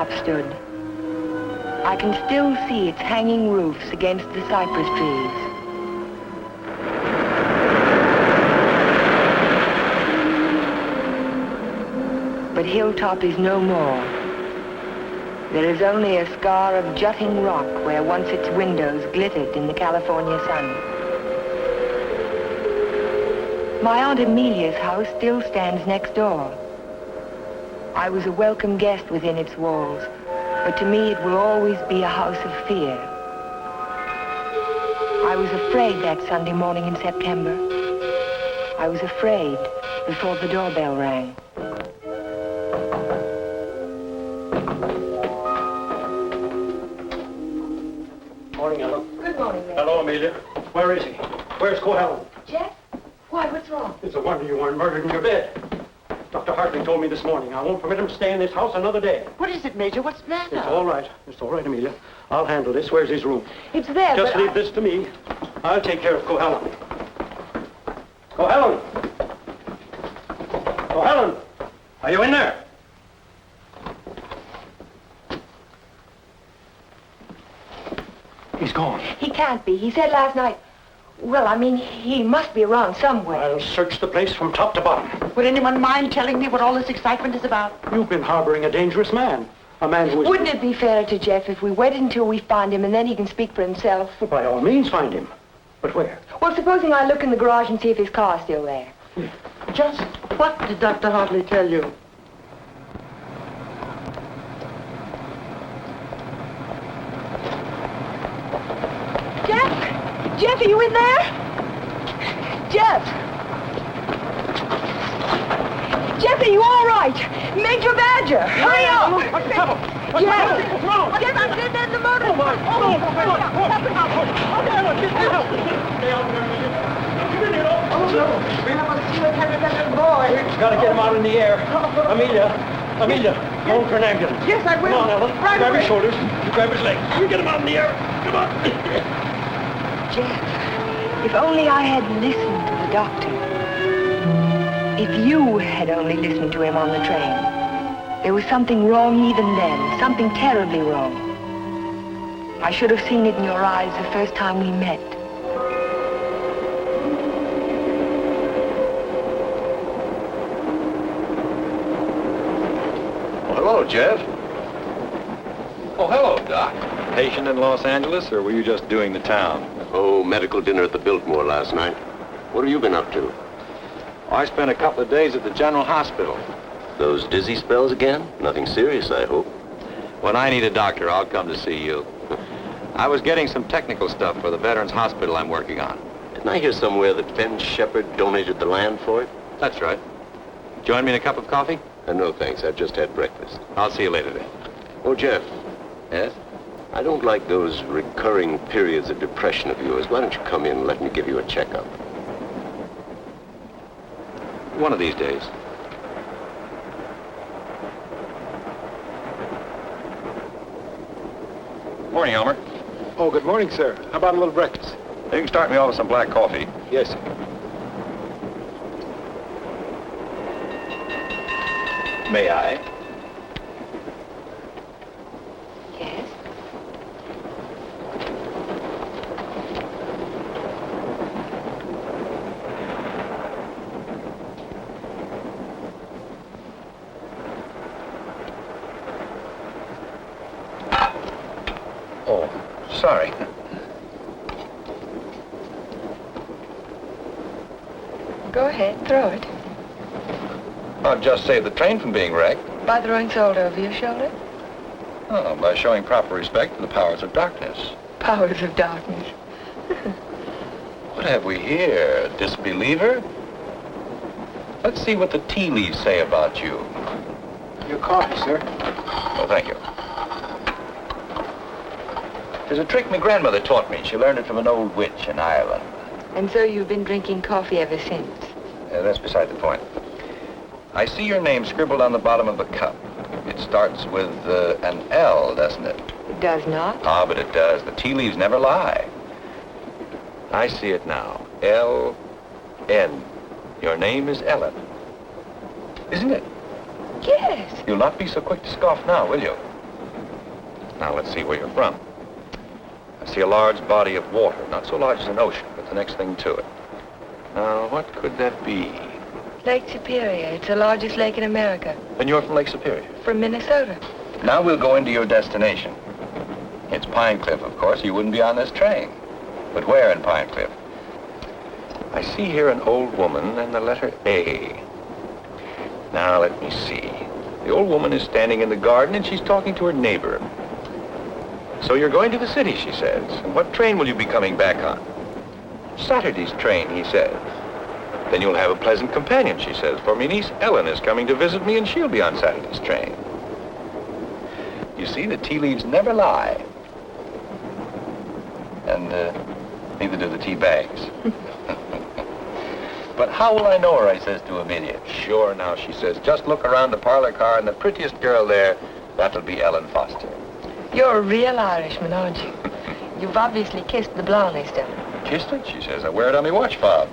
hilltop stood. I can still see its hanging roofs against the cypress trees. But Hilltop is no more. There is only a scar of jutting rock where once its windows glittered in the California sun. My Aunt Amelia's house still stands next door. I was a welcome guest within its walls, but to me it will always be a house of fear. I was afraid that Sunday morning in September. I was afraid before the doorbell rang. Morning, Ellen. Good morning, Ray. Hello, Amelia. Where is he? Where's Cohalan? Jeff? Why, what's wrong? It's a wonder you weren't murdered in your bed. Dr. Hartley told me this morning I won't permit him to stay in this house another day. What is it, Major? What's the matter? It's all right. It's all right, Amelia. I'll handle this. Where's his room? It's there, Just but leave this to me. I'll take care of Cohalan. Cohalan! Cohalan! Are you in there? He's gone. He can't be. He said last night... Well, I mean, he must be around somewhere. I'll search the place from top to bottom. Would anyone mind telling me what all this excitement is about? You've been harboring a dangerous man. A man who is... Wouldn't it be fairer to Jeff if we waited until we find him and then he can speak for himself? Well, by all means, find him. But where? Well, supposing I look in the garage and see if his car's still there. Just what did Dr. Hartley tell you? Jeff? Jeff, are you in there? Jeff? Jeff, are you all right? Major Badger, hurry up! What's the trouble? What's the trouble? What's wrong? Jeff, I'm dead in the motor. Oh, my. Stay out there, Amelia. Come in here, We haven't seen a little boy. Gotta get him out in the air. Amelia, phone for an ambulance. Yes, I will. Come on, Ellen. Right grab away. his shoulders. You grab his legs. You get him out in the air. Come on. Jeff, if only I had listened to the doctor. If you had only listened to him on the train. There was something wrong even then, something terribly wrong. I should have seen it in your eyes the first time we met. Well, hello, Jeff. Oh, hello, Doc. Patient in Los Angeles, or were you just doing the town? Oh, medical dinner at the Biltmore last night. What have you been up to? I spent a couple of days at the General Hospital. Those dizzy spells again? Nothing serious, I hope. When I need a doctor, I'll come to see you. I was getting some technical stuff for the Veterans Hospital I'm working on. Didn't I hear somewhere that Ben Shepherd donated the land for it? That's right. Join me in a cup of coffee? No, thanks. I've just had breakfast. I'll see you later then. Oh, Jeff, Yes? I don't like those recurring periods of depression of yours. Why don't you come in and let me give you a checkup? One of these days. Morning, Elmer. Oh, good morning, sir. How about a little breakfast? You can start me off with some black coffee. Yes, sir. May I? Yes? Oh, sorry. Go ahead, throw it. I'll just save the train from being wrecked. By throwing salt over your shoulder? Oh, by showing proper respect for the powers of darkness. Powers of darkness. What have we here? A disbeliever? Let's see what the tea leaves say about you. Your coffee, sir. Oh, thank you. There's a trick my grandmother taught me. She learned it from an old witch in Ireland. And so you've been drinking coffee ever since? That's beside the point. I see your name scribbled on the bottom of the cup. It starts with an L, doesn't it? It does not. Ah, but it does. The tea leaves never lie. I see it now. L-N. Your name is Ellen. Isn't it? Yes. You'll not be so quick to scoff now, will you? Now, let's see where you're from. I see a large body of water, not so large as an ocean, but the next thing to it. Now, what could that be? Lake Superior. It's the largest lake in America. And you're from Lake Superior? From Minnesota. Now we'll go into your destination. It's Pine Cliff, of course. You wouldn't be on this train. But where in Pine Cliff? I see here an old woman and the letter A. Now, let me see. The old woman is standing in the garden and she's talking to her neighbor. So you're going to the city, she says. And what train will you be coming back on? Saturday's train, he says. Then you'll have a pleasant companion, she says, for my niece Ellen is coming to visit me and she'll be on Saturday's train. You see, the tea leaves never lie. And neither do the tea bags. But how will I know her, I says to Amelia. Sure, now, she says, just look around the parlor car and the prettiest girl there, that'll be Ellen Foster. You're a real Irishman, aren't you? You've obviously kissed the blonde this time. Kissed it, she says. I wear it on my watch fob.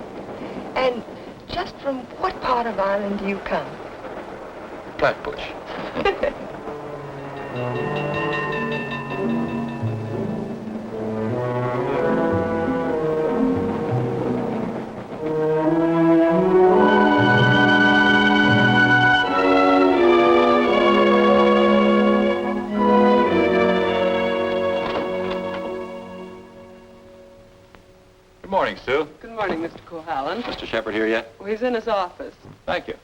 And just from what part of Ireland do you come? Flatbush. Good morning, Sue. Good morning, Mr. Cohalan. Mr. Shepherd here yet? Oh, he's in his office. Thank you.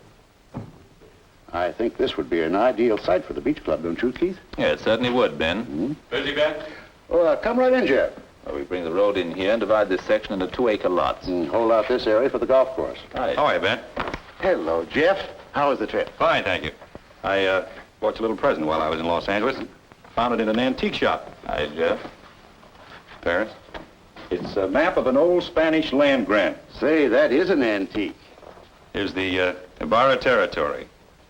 I think this would be an ideal site for the beach club, don't you, Keith? Yeah, it certainly would, Ben. Mm-hmm. Busy, Ben? Oh, come right in, Jeff. Well, we bring the road in here and divide this section into 2-acre lots. And hold out this area for the golf course. Right. How are you, Ben? Hello, Jeff. How was the trip? Fine, thank you. I bought you a little present while I was in Los Angeles. Found it in an antique shop. Hi, Jeff. Paris. It's a map of an old Spanish land grant. Say, that is an antique. Here's the Ibarra territory.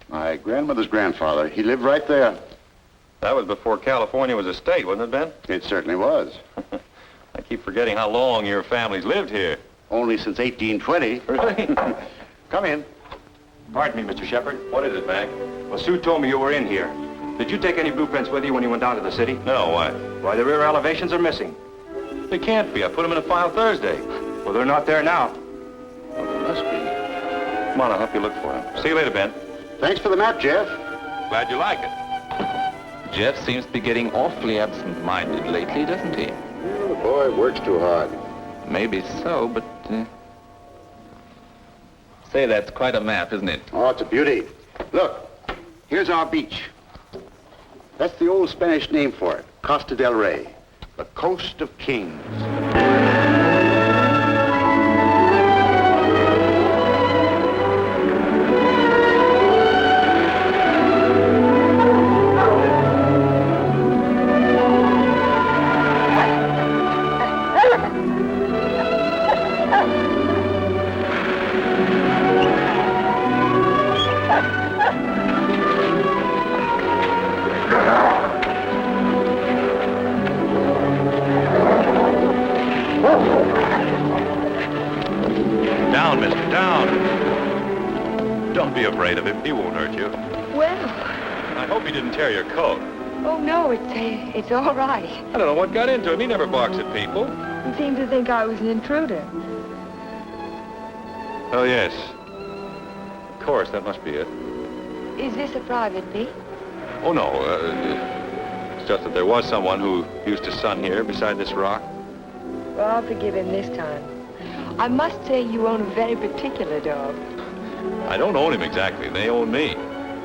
My grandmother's grandfather, he lived right there. That was before California was a state, wasn't it, Ben? It certainly was. I keep forgetting how long your family's lived here. Only since 1820. Really? Come in. Pardon me, Mr. Shepherd. What is it, Mac? Well, Sue told me you were in here. Did you take any blueprints with you when you went down to the city? No, why? Why, the rear elevations are missing. They can't be. I put them in a file Thursday. Well, they're not there now. Well, there must be. Come on, I'll help you look for them. See you later, Ben. Thanks for the map, Jeff. Glad you like it. Jeff seems to be getting awfully absent-minded lately, doesn't he? Well, the boy works too hard. Maybe so, but... Say, that's quite a map, isn't it? Oh, it's a beauty. Look, here's our beach. That's the old Spanish name for it, Costa del Rey, the Coast of Kings. Down, mister, down. Don't be afraid of him. He won't hurt you. Well, I hope he didn't tear your coat. oh no, it's all right. I don't know what got into him. He never barks at people. He seemed to think I was an intruder. Oh, yes. Of course, that must be it. Is this a private beach? Oh, no. It's just that there was someone who used to sun here beside this rock. Well, I'll forgive him this time. I must say you own a very particular dog. I don't own him exactly. They own me.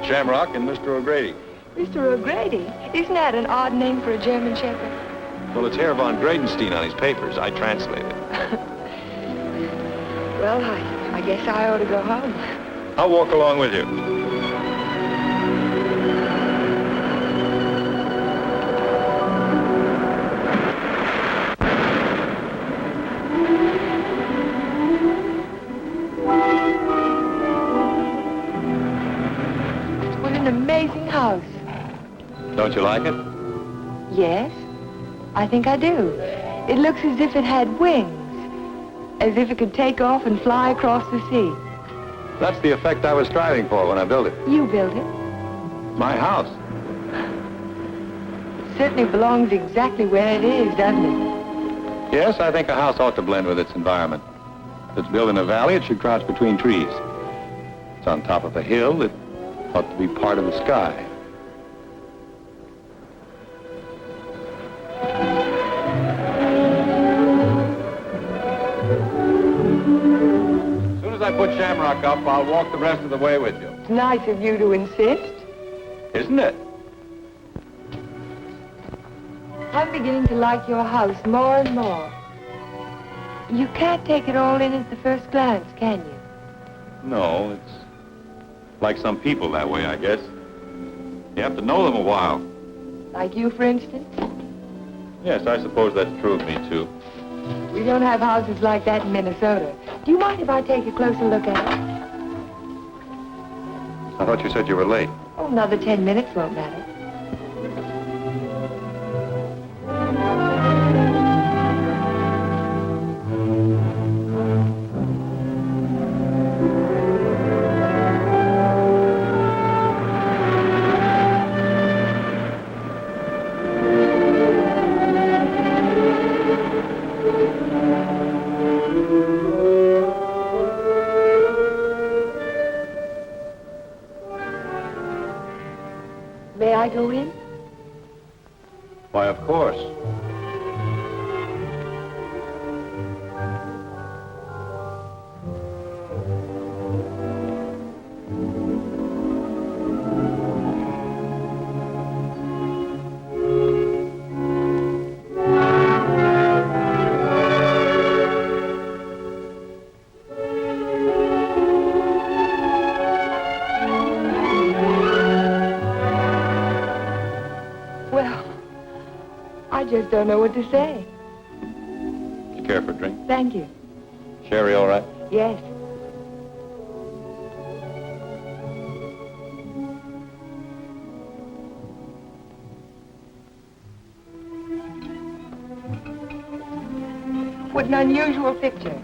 Shamrock and Mr. O'Grady. Mr. O'Grady? Isn't that an odd name for a German Shepherd? Well, it's Herr von Gradenstein on his papers. I translated. Well, I guess I ought to go home. I'll walk along with you. What an amazing house. Don't you like it? Yes, I think I do. It looks as if it had wings. As if it could take off and fly across the sea. That's the effect I was striving for when I built it. You built it. My house. certainly belongs exactly where it is, doesn't it? Yes, I think a house ought to blend with its environment. If it's built in a valley, it should crouch between trees. If it's on top of a hill, it ought to be part of the sky. As soon as I put Shamrock up, I'll walk the rest of the way with you. It's nice of you to insist. Isn't it? I'm beginning to like your house more and more. You can't take it all in at the first glance, can you? No, it's like some people that way, I guess. You have to know them a while. Like you, for instance? Yes, I suppose that's true of me, too. We don't have houses like that in Minnesota. Do you mind if I take a closer look at it? I thought you said you were late. Oh, another 10 minutes won't matter. May I go in? Why, of course. Well, I just don't know what to say. You care for a drink? Thank you. Sherry, all right? Yes. What an unusual picture.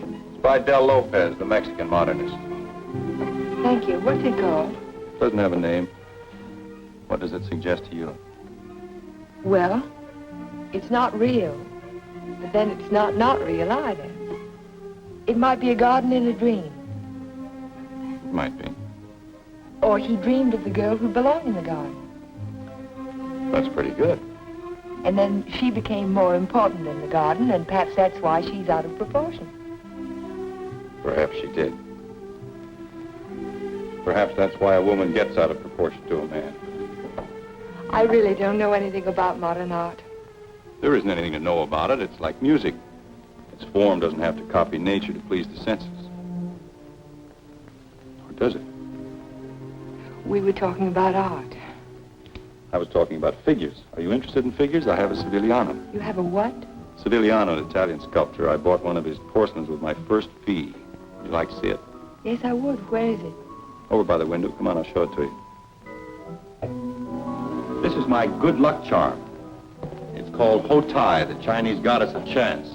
It's by Del Lopez, the Mexican modernist. Thank you. What's it called? Doesn't have a name. What does it suggest to you? Well, it's not real, but then it's not real either. It might be a garden in a dream. It might be. Or he dreamed of the girl who belonged in the garden. That's pretty good. And then she became more important than the garden, and perhaps that's why she's out of proportion. Perhaps she did. Perhaps that's why a woman gets out of proportion to a man. I really don't know anything about modern art. There isn't anything to know about it. It's like music. Its form doesn't have to copy nature to please the senses. Or does it? We were talking about art. I was talking about figures. Are you interested in figures? I have a Sivigliano. You have a what? Sivigliano, an Italian sculptor. I bought one of his porcelains with my first fee. Would you like to see it? Yes, I would. Where is it? Over by the window. Come on, I'll show it to you. This is my good luck charm. It's called Hotai, the Chinese goddess of chance.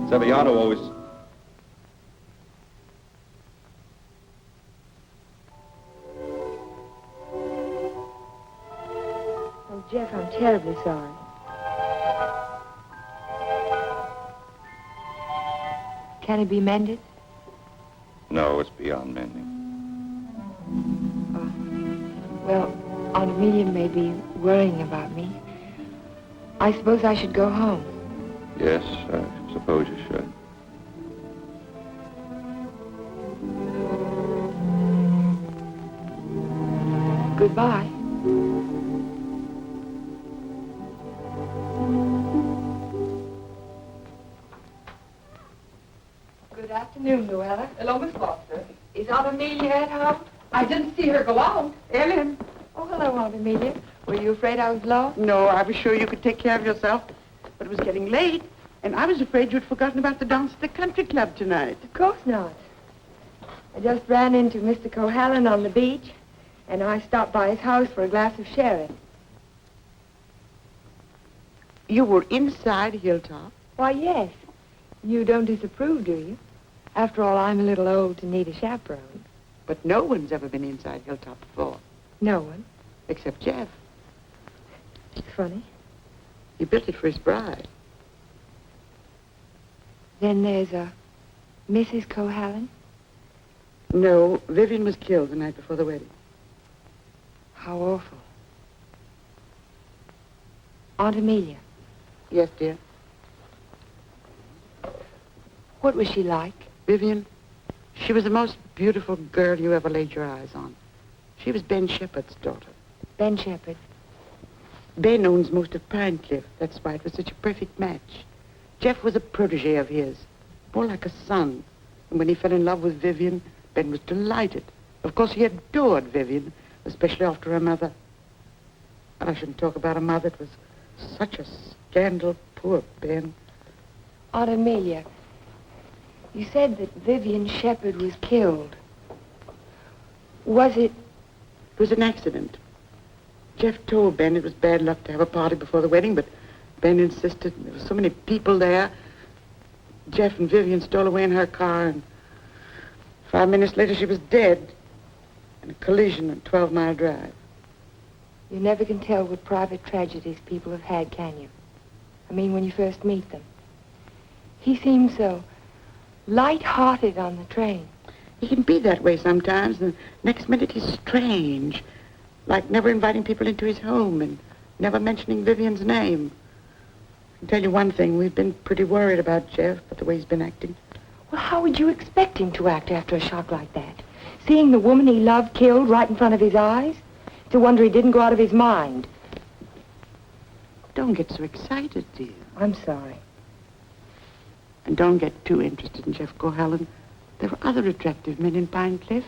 Sivigliano always... Oh, Jeff, I'm terribly sorry. Can it be mended? No, it's beyond mending. Well, Aunt Amelia may be worrying about me. I suppose I should go home. Yes, I suppose you should. Goodbye. Good afternoon, Luella. Hello, Miss Foster. Is Aunt Amelia at home? I didn't see her go out. Ellen. Oh, hello, Aunt Amelia. Were you afraid I was lost? No, I was sure you could take care of yourself. But it was getting late, and I was afraid you'd forgotten about the dance at the country club tonight. Of course not. I just ran into Mr. Cohalan on the beach, and I stopped by his house for a glass of sherry. You were inside Hilltop? Why, yes. You don't disapprove, do you? After all, I'm a little old to need a chaperone. But no one's ever been inside Hilltop before. No one. Except Jeff. It's funny. He built it for his bride. Then there's a Mrs. Cohalan. No, Vivian was killed the night before the wedding. How awful. Aunt Amelia, Yes, dear. what was she like? Vivian, she was the most beautiful girl you ever laid your eyes on. She was Ben Shepherd's daughter. Ben Shepherd. Ben owns most of Pine Cliff. That's why it was such a perfect match. Jeff was a protege of his, more like a son. And when he fell in love with Vivian, Ben was delighted. Of course, he adored Vivian, especially after her mother. And I shouldn't talk about a mother. It was such a scandal. Poor Ben. Aunt Amelia, you said that Vivian Shepherd was killed. Was it? It was an accident. Jeff told Ben it was bad luck to have a party before the wedding, but Ben insisted. There were so many people there. Jeff and Vivian stole away in her car, and 5 minutes later she was dead in a collision on 12-Mile Drive. You never can tell what private tragedies people have had, can you? I mean, when you first meet them. He seemed so light-hearted on the train. He can be that way sometimes. The next minute he's strange, like never inviting people into his home and never mentioning Vivian's name. I can tell you one thing, we've been pretty worried about Jeff, but the way he's been acting. Well, how would you expect him to act after a shock like that? Seeing the woman he loved killed right in front of his eyes? It's a wonder he didn't go out of his mind. Don't get so excited, dear. I'm sorry. And don't get too interested in Jeff Cohalan. There are other attractive men in Pine Cliff.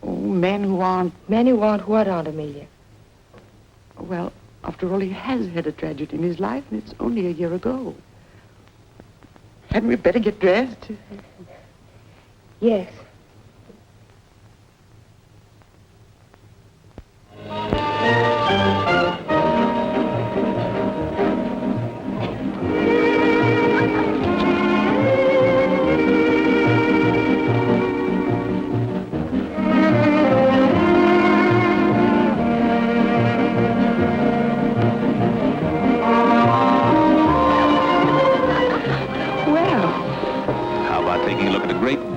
Oh, men who aren't... Men who aren't what, Aunt Amelia? Well, after all, he has had a tragedy in his life, and it's only a year ago. Hadn't we better get dressed? Yes.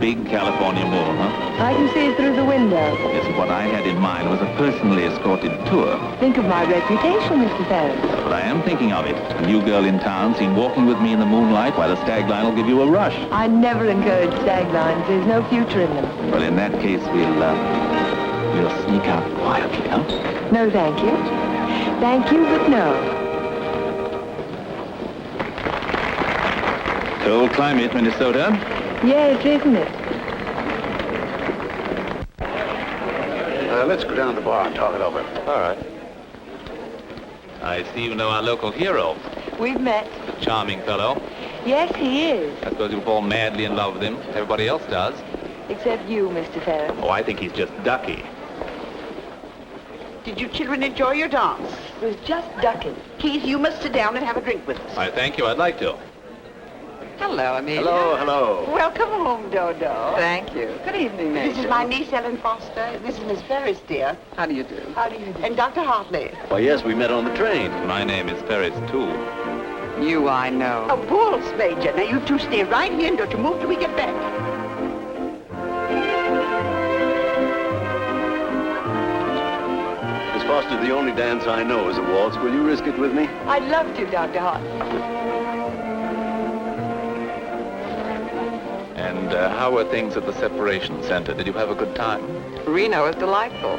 Big California mall, huh? I can see it through the window. Yes, what I had in mind was a personally escorted tour. Think of my reputation, Mr. Ferris. But I am thinking of it. A new girl in town seen walking with me in the moonlight while a stag line will give you a rush. I never encourage stag lines. There's no future in them. Well, in that case, we'll sneak out quietly, huh? No, thank you. Thank you, but no. Cold climate, Minnesota. Yes, isn't it? Let's go down to the bar and talk it over. All right. I see you know our local hero. We've met. A charming fellow. Yes, he is. I suppose you'll fall madly in love with him. Everybody else does. Except you, Mr. Ferris. Oh, I think he's just ducky. Did you children enjoy your dance? It was just ducking. Keith, you must sit down and have a drink with us. I thank you. I'd like to. Hello, Amelia. Hello, hello. Welcome home, Dodo. Thank you. Good evening, This is my niece, Ellen Foster. This is Miss Ferris, dear. How do you do? How do you do? And Dr. Hartley. Why, yes, we met on the train. My name is Ferris, too. You, I know. A bulls, Major. Now, you two stay right here and don't you move till we get back. Miss Foster, the only dance I know is a waltz. Will you risk it with me? I'd love to, Dr. Hartley. And how were things at the separation center? Did you have a good time? Reno is delightful.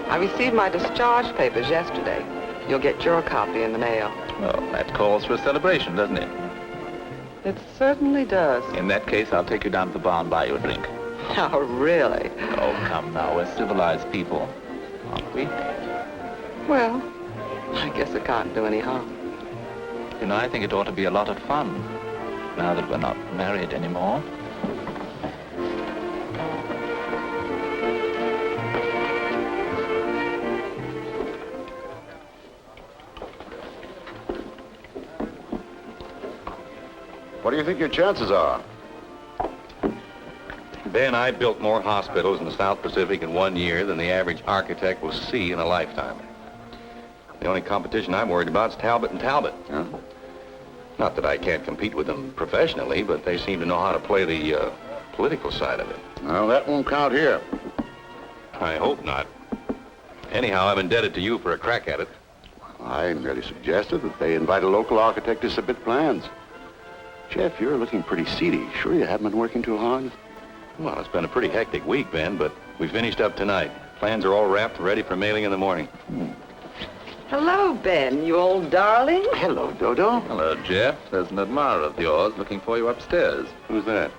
I received my discharge papers yesterday. You'll get your copy in the mail. Well, that calls for a celebration, doesn't it? It certainly does. In that case, I'll take you down to the bar and buy you a drink. Oh, really? Oh, come now. We're civilized people, aren't we? Well, I guess it can't do any harm. You know, I think it ought to be a lot of fun, now that we're not married anymore. What do you think your chances are? Ben, I built more hospitals in the South Pacific in 1 year than the average architect will see in a lifetime. The only competition I'm worried about is Talbot and Talbot. Huh? Not that I can't compete with them professionally, but they seem to know how to play the political side of it. Well, that won't count here. I hope not. Anyhow, I'm indebted to you for a crack at it. I merely suggested that they invite a local architect to submit plans. Jeff, you're looking pretty seedy. Sure you haven't been working too hard? Well, it's been a pretty hectic week, Ben, but we finished up tonight. Plans are all wrapped and ready for mailing in the morning. Hello, Ben, you old darling. Hello, Dodo. Hello, Jeff. There's an admirer of yours looking for you upstairs. Who's that?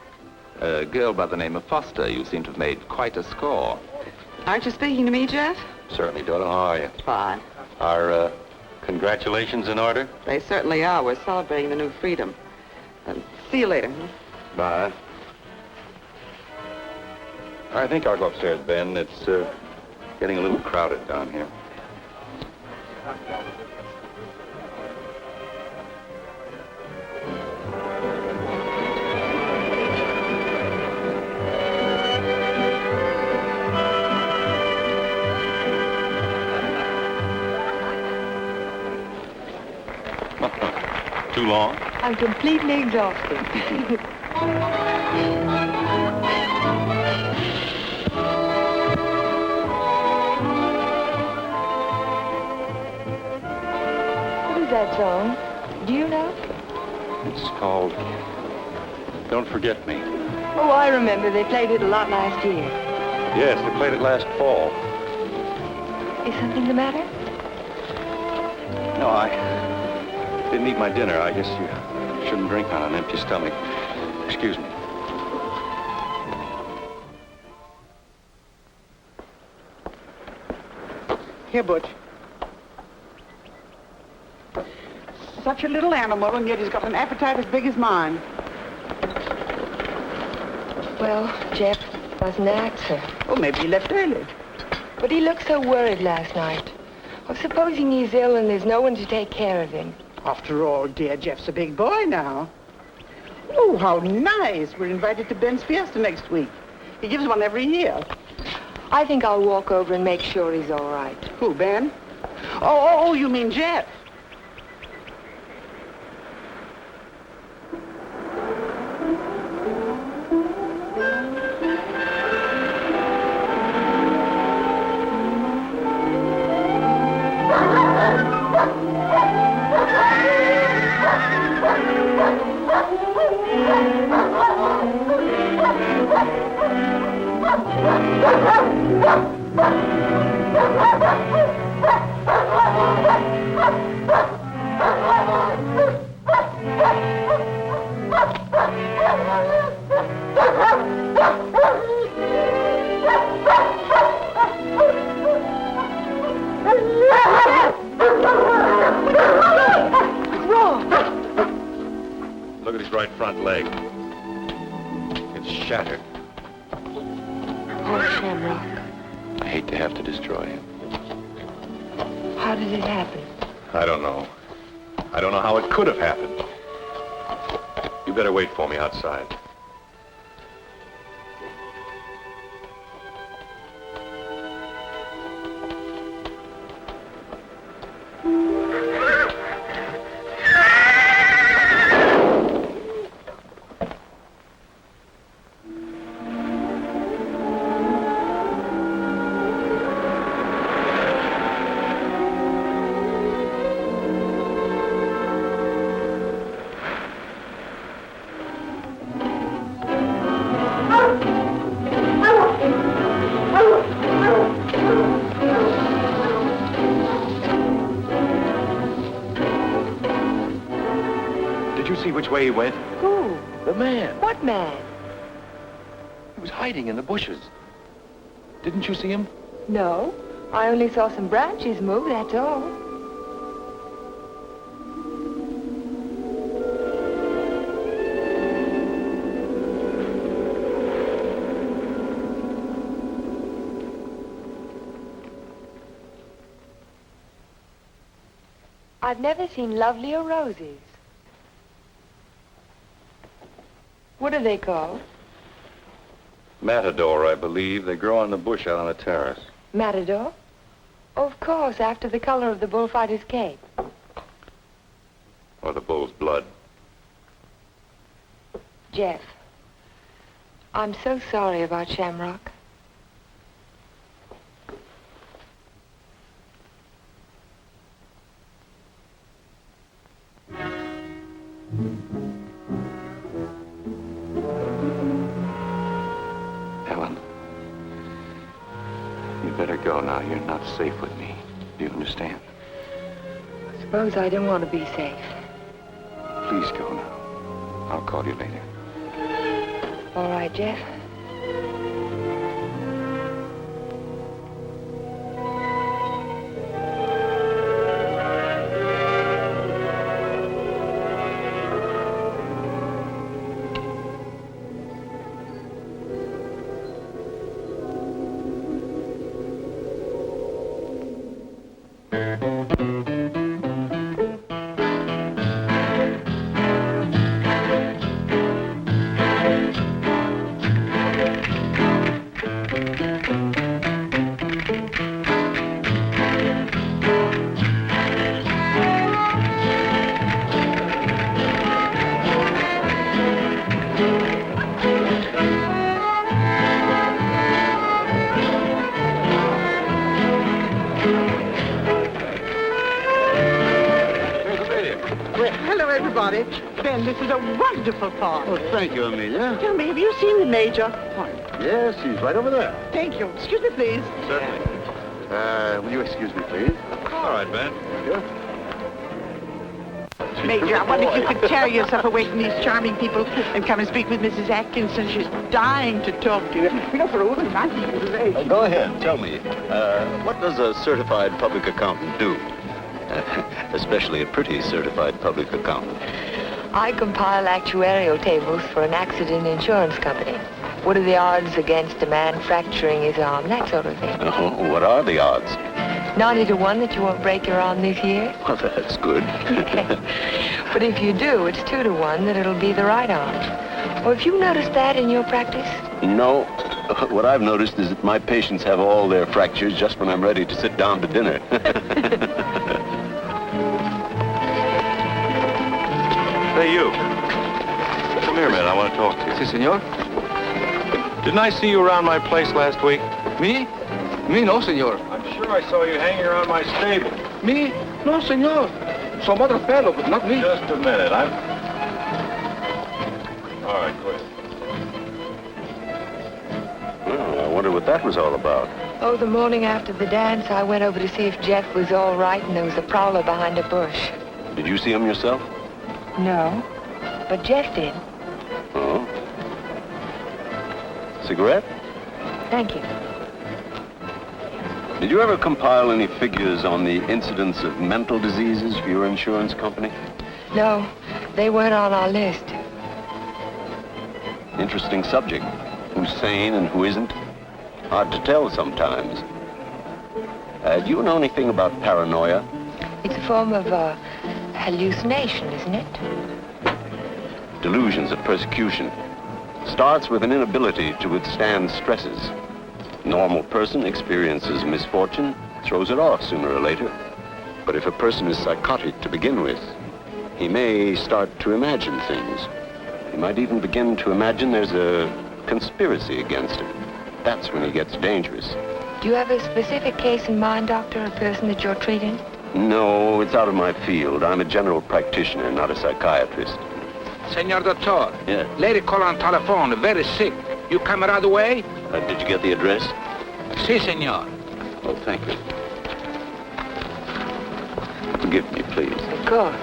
A girl by the name of Foster. You seem to have made quite a score. Aren't you speaking to me, Jeff? Certainly, Dodo. How are you? Fine. Are, congratulations in order? They certainly are. We're celebrating the new freedom. See you later. Bye. I think I'll go upstairs, Ben. It's, getting a little crowded down here. Too long? I'm completely exhausted. What is that song? Do you know? It's called Don't Forget Me. Oh, I remember. They played it a lot last year. Yes, they played it last fall. Is something the matter? No, I didn't eat my dinner. I guess you shouldn't drink on an empty stomach. Excuse me. Here, Butch. Such a little animal, and yet he's got an appetite as big as mine. Well, Jeff doesn't act, sir. Oh, maybe he left early. But he looked so worried last night. Well, supposing he's ill and there's no one to take care of him. After all, dear, Jeff's a big boy now. Oh, how nice. We're invited to Ben's fiesta next week. He gives one every year. I think I'll walk over and make sure he's all right. Who, Ben? Oh, you mean Jeff? Look at his right front leg. It's shattered. Poor Shamrock. I hate to have to destroy him. How did it happen? I don't know. I don't know how it could have happened. You better wait for me outside. Which way he went? Who? The man. What man? He was hiding in the bushes. Didn't you see him? No. I only saw some branches move, that's all. I've never seen lovelier roses. What are they called? Matador, I believe. They grow on the bush out on the terrace. Matador? Of course, after the color of the bullfighter's cape. Or the bull's blood. Jeff, I'm so sorry about Shamrock. Helen, you better go now. You're not safe with me. Do you understand? Suppose I don't want to be safe. Please go now. I'll call you later. All right, Jeff. Ben, this is a wonderful part. Oh, thank you, Amelia. Tell me, have you seen the Major? Why, yes, he's right over there. Thank you. Excuse me, please. Certainly. Will you excuse me, please? All right, Ben. Thank you. Major, I wonder if you could tear yourself away from these charming people and come and speak with Mrs. Atkinson. She's dying to talk to you. You know, for a woman my people's age. Go ahead, tell me. What does a certified public accountant do? Especially a pretty certified public accountant. I compile actuarial tables for an accident insurance company. What are the odds against a man fracturing his arm? That sort of thing. Oh, what are the odds? 90 to 1 that you won't break your arm this year. Well, that's good. But if you do, it's 2 to 1 that it'll be the right arm. Or have you noticed that in your practice? No. What I've noticed is that my patients have all their fractures just when I'm ready to sit down to dinner. Hey, you. Come here a minute. I want to talk to you. Si, senor. Didn't I see you around my place last week? Me? Me, no, senor. I'm sure I saw you hanging around my stable. Me? No, senor. Some other fellow, but not me. Just a minute. All right, go ahead. Well, I wonder what that was all about. Oh, the morning after the dance, I went over to see if Jeff was all right, and there was a prowler behind a bush. Did you see him yourself? No, but Jeff did. Oh. Cigarette? Thank you. Did you ever compile any figures on the incidence of mental diseases for your insurance company? No, they weren't on our list. Interesting subject. Who's sane and who isn't? Hard to tell sometimes. Do you know anything about paranoia? It's a form of hallucination, isn't it? Delusions of persecution. Starts with an inability to withstand stresses. Normal person experiences misfortune, throws it off sooner or later. But if a person is psychotic to begin with, he may start to imagine things. He might even begin to imagine there's a conspiracy against him. That's when he gets dangerous. Do you have a specific case in mind, Doctor, a person that you're treating? No, it's out of my field. I'm a general practitioner, not a psychiatrist. Senor Doctor. Yeah. Lady call on telephone, very sick. You come right away? Did you get the address? Si, senor. Oh, thank you. Forgive me, please. Of course.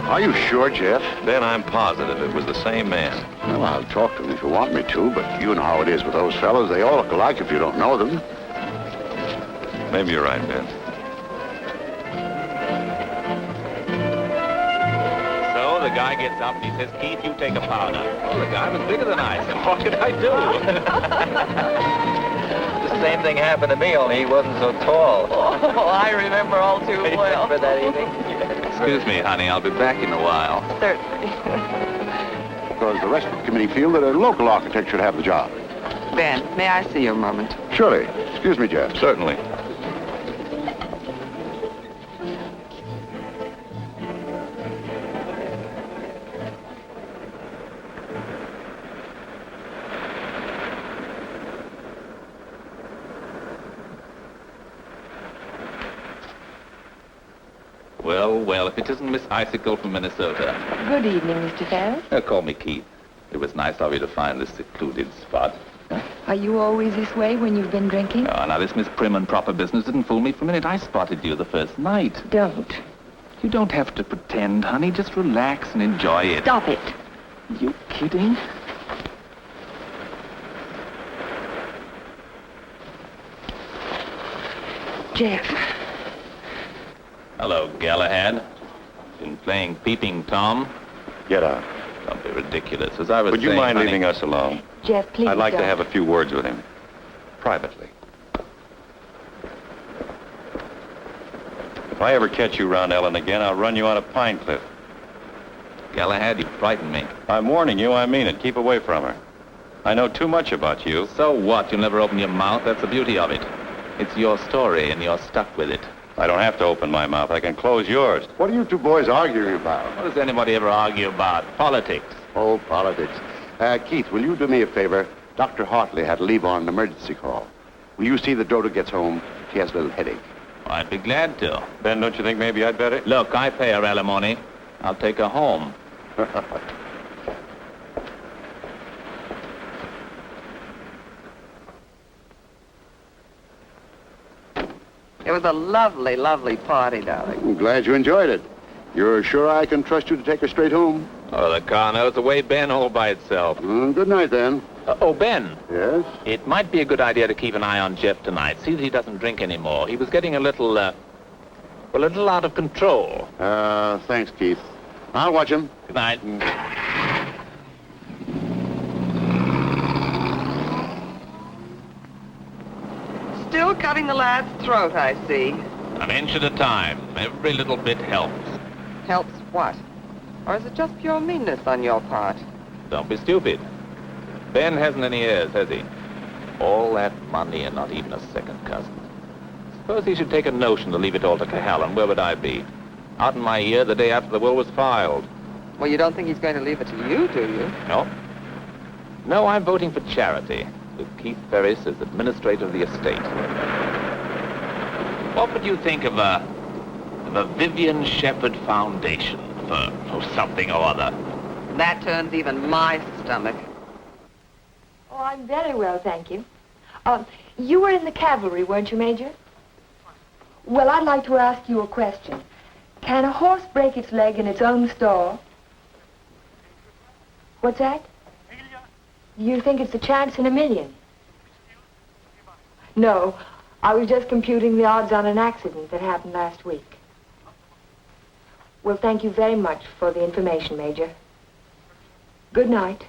Are you sure, Jeff? Ben, I'm positive it was the same man. Well, I'll talk to him if you want me to, but you know how it is with those fellows. They all look alike if you don't know them. Maybe you're right, Ben. So the guy gets up and he says, Keith, you take a powder. Oh, the guy was bigger than I. So what could I do? The same thing happened to me, only he wasn't so tall. Oh, I remember all too well. Remember that evening? Excuse me, honey. I'll be back in a while. Certainly. Because the rest of the committee feel that a local architect should have the job. Ben, may I see you a moment? Surely. Excuse me, Jeff. Certainly. Well, if it isn't Miss Icicle from Minnesota. Good evening, Mr. Ferris. Call me Keith. It was nice of you to find this secluded spot. Are you always this way when you've been drinking? Oh, now, this Miss Prim and Proper business didn't fool me for a minute. I spotted you the first night. Don't. You don't have to pretend, honey. Just relax and enjoy it. Stop it. You kidding? Jeff. Hello, Galahad. Been playing Peeping Tom? Get out. Don't be ridiculous. As I was Would you saying, mind honey, leaving us alone? Jeff, please I'd like to don't. have a few words with him. Privately. If I ever catch you around Ellen again, I'll run you out of Pine Cliff. Galahad, you frightened me. I'm warning you, I mean it. Keep away from her. I know too much about you. So what? You'll never open your mouth. That's the beauty of it. It's your story, and you're stuck with it. I don't have to open my mouth. I can close yours. What are you two boys arguing about? What does anybody ever argue about? Politics. Oh, politics. Keith, will you do me a favor? Dr. Hartley had to leave on an emergency call. Will you see that Dodo gets home? She has a little headache. I'd be glad to. Ben, don't you think maybe I'd better? Look, I pay her alimony. I'll take her home. It was a lovely, lovely party, darling. I'm glad you enjoyed it. You're sure I can trust you to take her straight home? Oh, the car knows the way, Ben, all by itself. Good night, then. Oh, Ben. Yes? It might be a good idea to keep an eye on Jeff tonight. See that he doesn't drink anymore. He was getting a little out of control. Thanks, Keith. I'll watch him. Good night. Still cutting the lad's throat, I see. An inch at a time. Every little bit helps. Helps what? Or is it just pure meanness on your part? Don't be stupid. Ben hasn't any heirs, has he? All that money and not even a second cousin. Suppose he should take a notion to leave it all to Cohalan. Where would I be? Out in my ear the day after the will was filed. Well, you don't think he's going to leave it to you, do you? No. No, I'm voting for charity, with Keith Ferris as administrator of the estate. What would you think of a Vivian Shepherd Foundation for something or other? That turns even my stomach. Oh, I'm very well, thank you. You were in the cavalry, weren't you, Major? Well, I'd like to ask you a question. Can a horse break its leg in its own stall? What's that? You think it's a chance in a million? No, I was just computing the odds on an accident that happened last week. Well, thank you very much for the information, Major. Good night.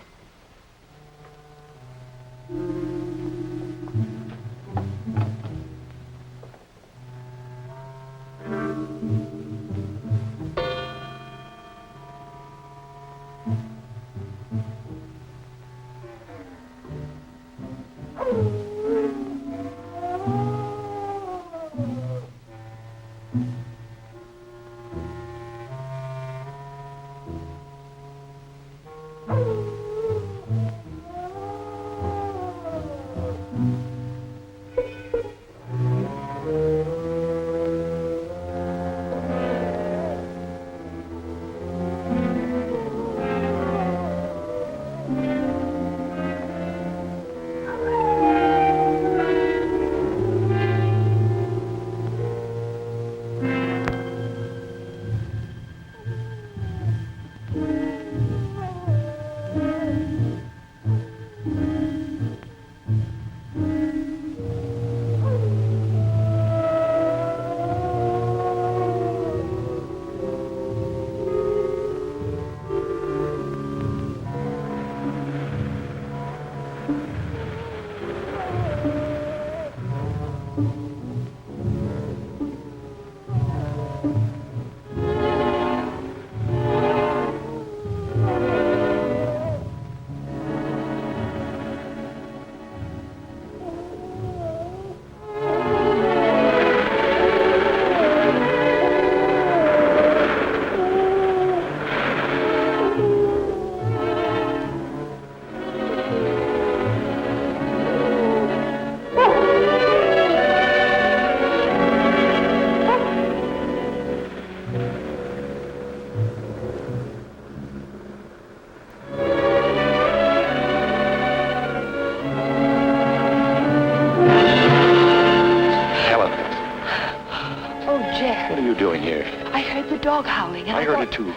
dog howling, and I heard it too.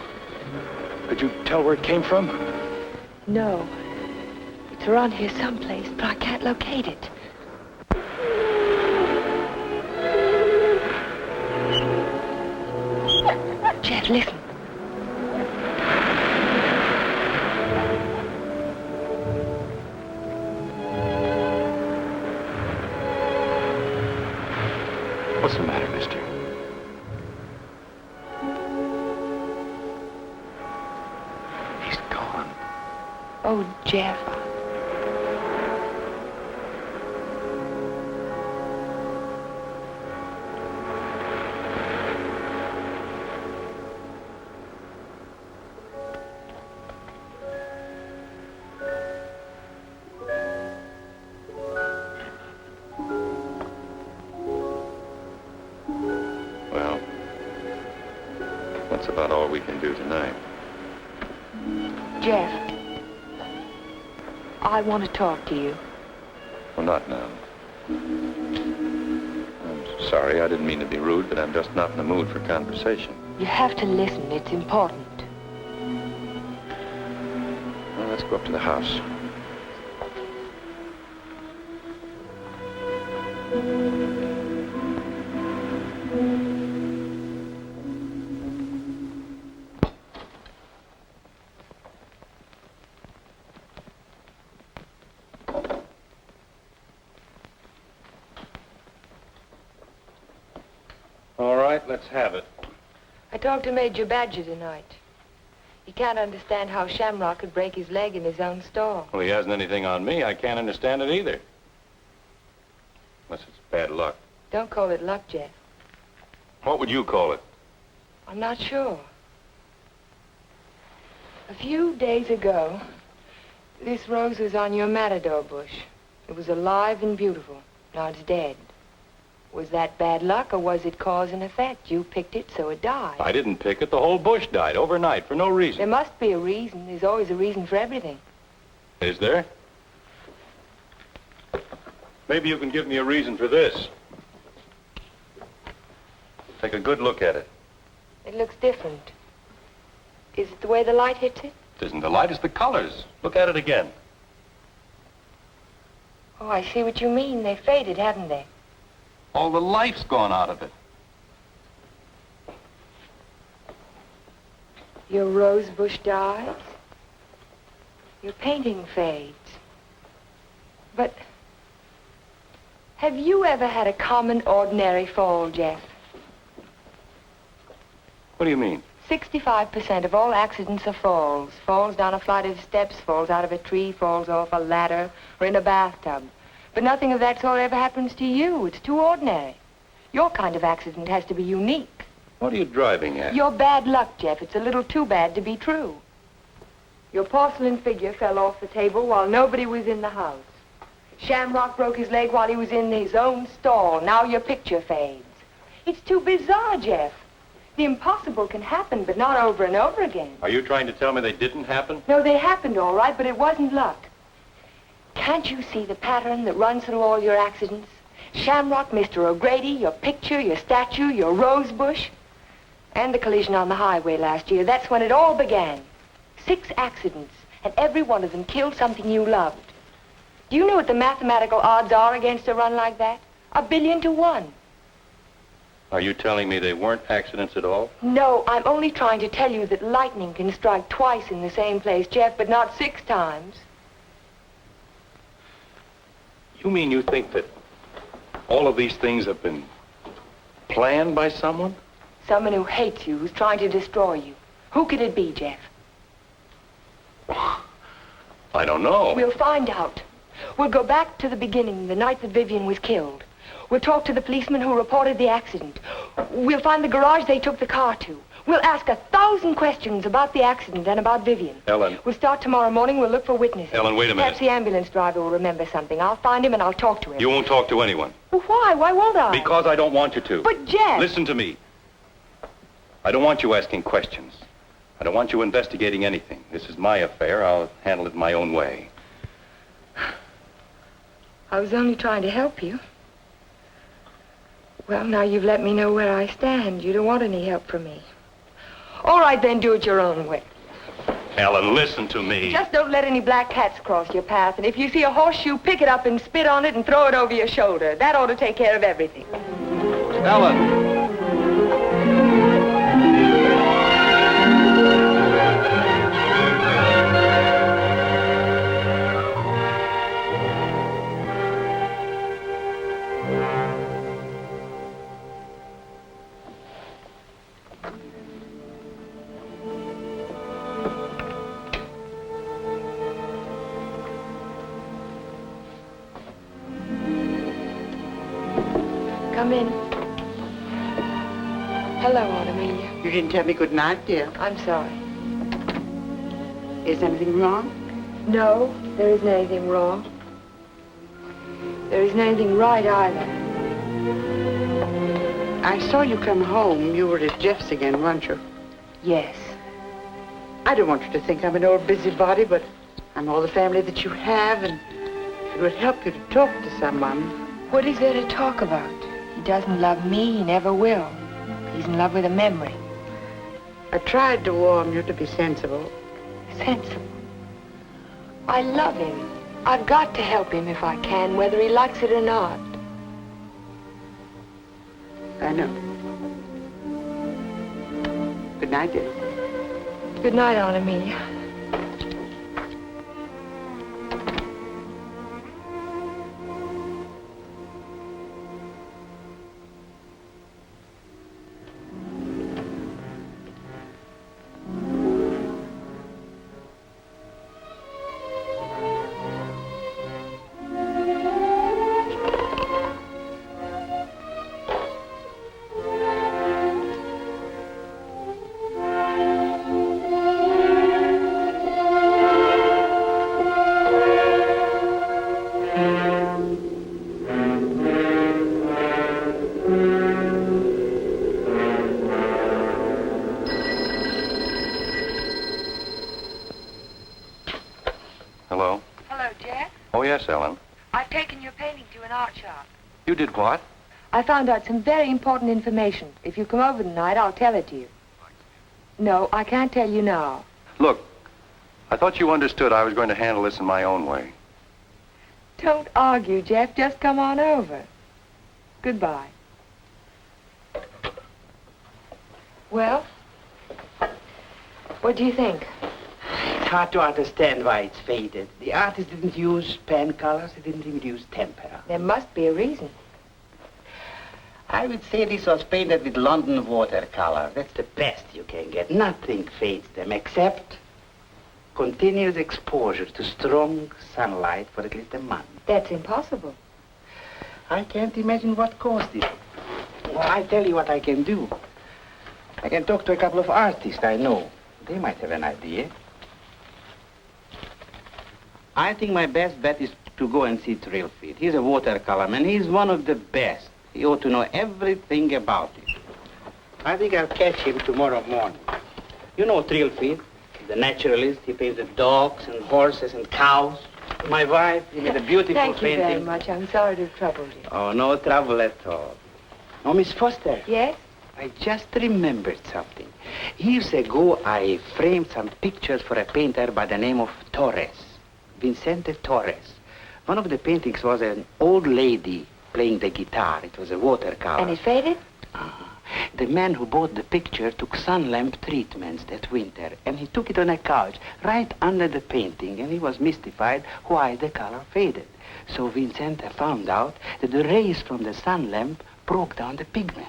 Could you tell where it came from? No. It's around here someplace, but I can't locate it. Jeff, listen. What's the matter, mister? He's gone. Oh, Jeff. Well, that's about all we can do tonight. Jeff, I want to talk to you. Well, not now. I'm sorry, I didn't mean to be rude, but I'm just not in the mood for conversation. You have to listen. It's important. Well, let's go up to the house. All right, let's have it. I talked to Major Badger tonight. He can't understand how Shamrock could break his leg in his own stall. Well, he hasn't anything on me. I can't understand it either. Unless it's bad luck. Don't call it luck, Jeff. What would you call it? I'm not sure. A few days ago, this rose was on your matador bush. It was alive and beautiful. Now it's dead. Was that bad luck, or was it cause and effect? You picked it, so it died. I didn't pick it. The whole bush died overnight for no reason. There must be a reason. There's always a reason for everything. Is there? Maybe you can give me a reason for this. Take a good look at it. It looks different. Is it the way the light hits it? It isn't the light, it's the colors. Look at it again. Oh, I see what you mean. They faded, haven't they? All the life's gone out of it. Your rose bush dies. Your painting fades. But have you ever had a common, ordinary fall, Jeff? What do you mean? 65% of all accidents are falls. Falls down a flight of steps, falls out of a tree, falls off a ladder, or in a bathtub. But nothing of that sort ever happens to you. It's too ordinary. Your kind of accident has to be unique. What are you driving at? Your bad luck, Jeff. It's a little too bad to be true. Your porcelain figure fell off the table while nobody was in the house. Shamrock broke his leg while he was in his own stall. Now your picture fades. It's too bizarre, Jeff. The impossible can happen, but not over and over again. Are you trying to tell me they didn't happen? No, they happened all right, but it wasn't luck. Can't you see the pattern that runs through all your accidents? Shamrock, Mr. O'Grady, your picture, your statue, your rose bush, and the collision on the highway last year. That's when it all began. 6 accidents, and every one of them killed something you loved. Do you know what the mathematical odds are against a run like that? 1 billion to 1. Are you telling me they weren't accidents at all? No, I'm only trying to tell you that lightning can strike twice in the same place, Jeff, but not 6 times. You mean you think that all of these things have been planned by someone? Someone who hates you, who's trying to destroy you. Who could it be, Jeff? I don't know. We'll find out. We'll go back to the beginning, the night that Vivian was killed. We'll talk to the policeman who reported the accident. We'll find the garage they took the car to. We'll ask 1,000 questions about the accident and about Vivian. Ellen. We'll start tomorrow morning. We'll look for witnesses. Ellen, wait a minute. Perhaps the ambulance driver will remember something. I'll find him and I'll talk to him. You won't talk to anyone. Well, why? Why won't I? Because I don't want you to. But, Jeff... Listen to me. I don't want you asking questions. I don't want you investigating anything. This is my affair. I'll handle it my own way. I was only trying to help you. Well, now you've let me know where I stand. You don't want any help from me. All right, then, do it your own way. Ellen, listen to me. Just don't let any black cats cross your path. And if you see a horseshoe, pick it up and spit on it and throw it over your shoulder. That ought to take care of everything. Ellen. Come in. Hello, Aunt Amelia. You didn't tell me good night, dear. I'm sorry. Is anything wrong? No, there isn't anything wrong. There isn't anything right either. I saw you come home. You were at Jeff's again, weren't you? Yes. I don't want you to think I'm an old busybody, but I'm all the family that you have, and it would help you to talk to someone. What is there to talk about? He doesn't love me, he never will. He's in love with a memory. I tried to warn you to be sensible. Sensible. I love him. I've got to help him if I can, whether he likes it or not. I know. Good night, dear. Good night, Aunt Amelia. Hello? Hello, Jeff. Oh, yes, Ellen. I've taken your painting to an art shop. You did what? I found out some very important information. If you come over tonight, I'll tell it to you. No, I can't tell you now. Look, I thought you understood I was going to handle this in my own way. Don't argue, Jeff. Just come on over. Goodbye. Well, what do you think? It's hard to understand why it's faded. The artist didn't use pen colors, he didn't even use tempera. There must be a reason. I would say this was painted with London watercolor. That's the best you can get. Nothing fades them except continuous exposure to strong sunlight for at least a month. That's impossible. I can't imagine what caused it. Well, I tell you what I can do. I can talk to a couple of artists I know. They might have an idea. I think my best bet is to go and see Trilfeed. He's a watercolor man. He's one of the best. He ought to know everything about it. I think I'll catch him tomorrow morning. You know Trilfeed, the naturalist. He painted dogs and horses and cows. My wife, he made a beautiful painting. Thank you very much. I'm sorry to have troubled you. Oh, no trouble at all. Oh, Miss Foster. Yes? I just remembered something. Years ago, I framed some pictures for a painter by the name of Torres, Vicente Torres. One of the paintings was an old lady playing the guitar. It was a watercolor. And it faded? The man who bought the picture took sun lamp treatments that winter, and he took it on a couch right under the painting, and he was mystified why the color faded. So Vicente found out that the rays from the sun lamp broke down the pigment.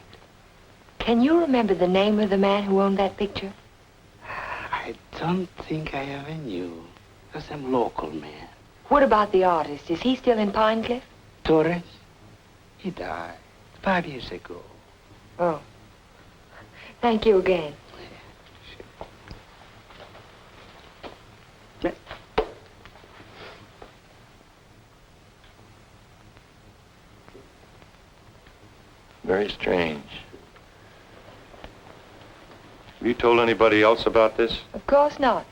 Can you remember the name of the man who owned that picture? I don't think I ever knew. It was some local man. What about the artist? Is he still in Pine Cliff? Torres? He died 5 years ago. Oh. Thank you again. Yeah. Very strange. Have you told anybody else about this? Of course not.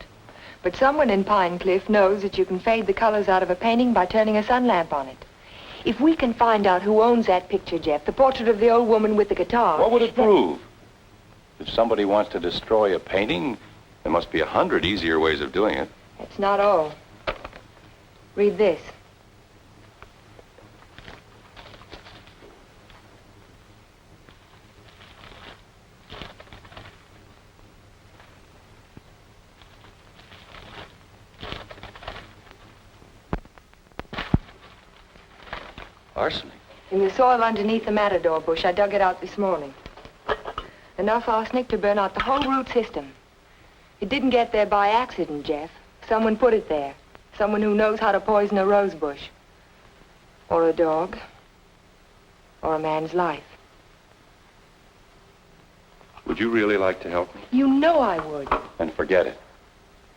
But someone in Pine Cliff knows that you can fade the colors out of a painting by turning a sun lamp on it. If we can find out who owns that picture, Jeff, the portrait of the old woman with the guitar... What would it prove? If somebody wants to destroy a painting, there must be 100 easier ways of doing it. That's not all. Read this. Arsenic? In the soil underneath the matador bush, I dug it out this morning. Enough arsenic to burn out the whole root system. It didn't get there by accident, Jeff. Someone put it there. Someone who knows how to poison a rose bush. Or a dog. Or a man's life. Would you really like to help me? You know I would. Then forget it.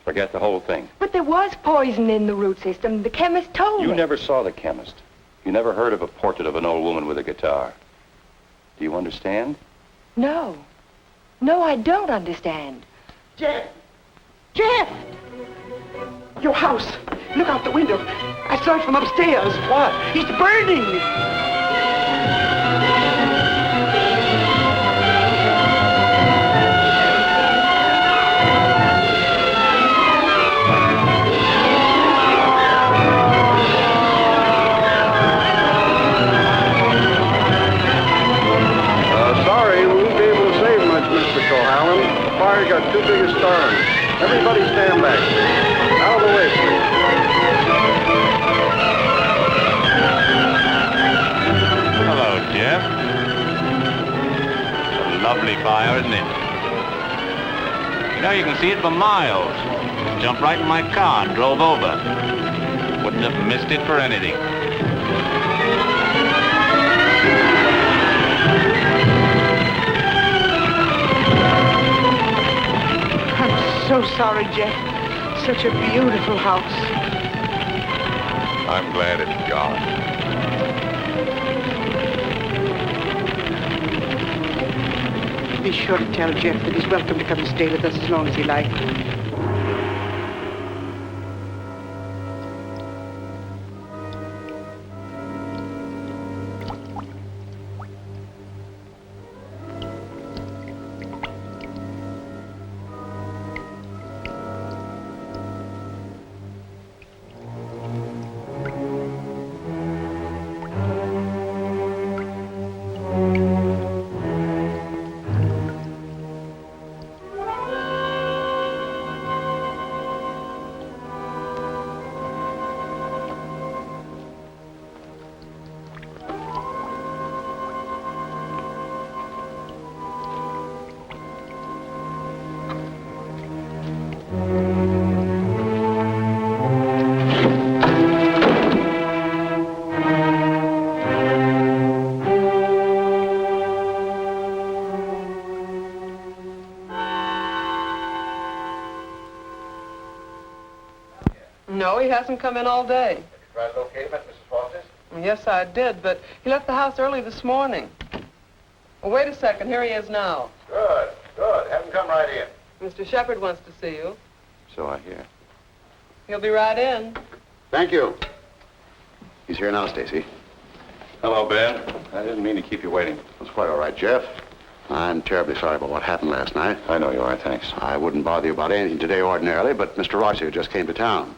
Forget the whole thing. But there was poison in the root system. The chemist told me. You never saw the chemist. You never heard of a portrait of an old woman with a guitar. Do you understand? No. No, I don't understand. Jeff! Jeff! Your house. Look out the window. I saw it from upstairs. What? It's burning! Sorry, we won't be able to save much, Mr. Cohalan. The fire got too big a start. Everybody stand back. Out of the way, please. Hello, Jeff. It's a lovely fire, isn't it? You know, you can see it for miles. Jumped right in my car and drove over. Wouldn't have missed it for anything. I'm so sorry, Jeff. Such a beautiful house. I'm glad it's gone. Be sure to tell Jeff that he's welcome to come and stay with us as long as he likes. No, he hasn't come in all day. Have you tried to locate him at Mrs. Foster's? Yes, I did, but he left the house early this morning. Well, wait a second. Here he is now. Good, good. Have him come right in. Mr. Shepard wants to see you. So I hear. He'll be right in. Thank you. He's here now, Stacy. Hello, Ben. I didn't mean to keep you waiting. That's quite all right, Jeff. I'm terribly sorry about what happened last night. I know you are, thanks. I wouldn't bother you about anything today ordinarily, but Mr. Rogers just came to town.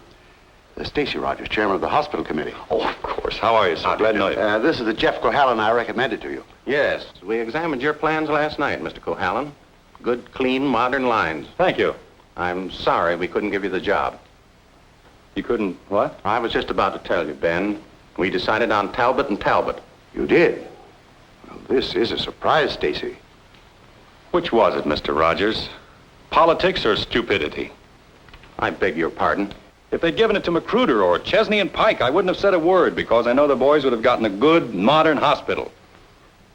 Stacy Rogers, chairman of the hospital committee. Oh, of course. How are you, sir? Glad to know you. This is the Jeff Cohalan I recommended to you. Yes, we examined your plans last night, Mr. Cohalan. Good, clean, modern lines. Thank you. I'm sorry we couldn't give you the job. You couldn't, what? I was just about to tell you, Ben. We decided on Talbot and Talbot. You did? Well, this is a surprise, Stacy. Which was it, Mr. Rogers? Politics or stupidity? I beg your pardon. If they'd given it to Magruder or Chesney and Pike, I wouldn't have said a word because I know the boys would have gotten a good, modern hospital.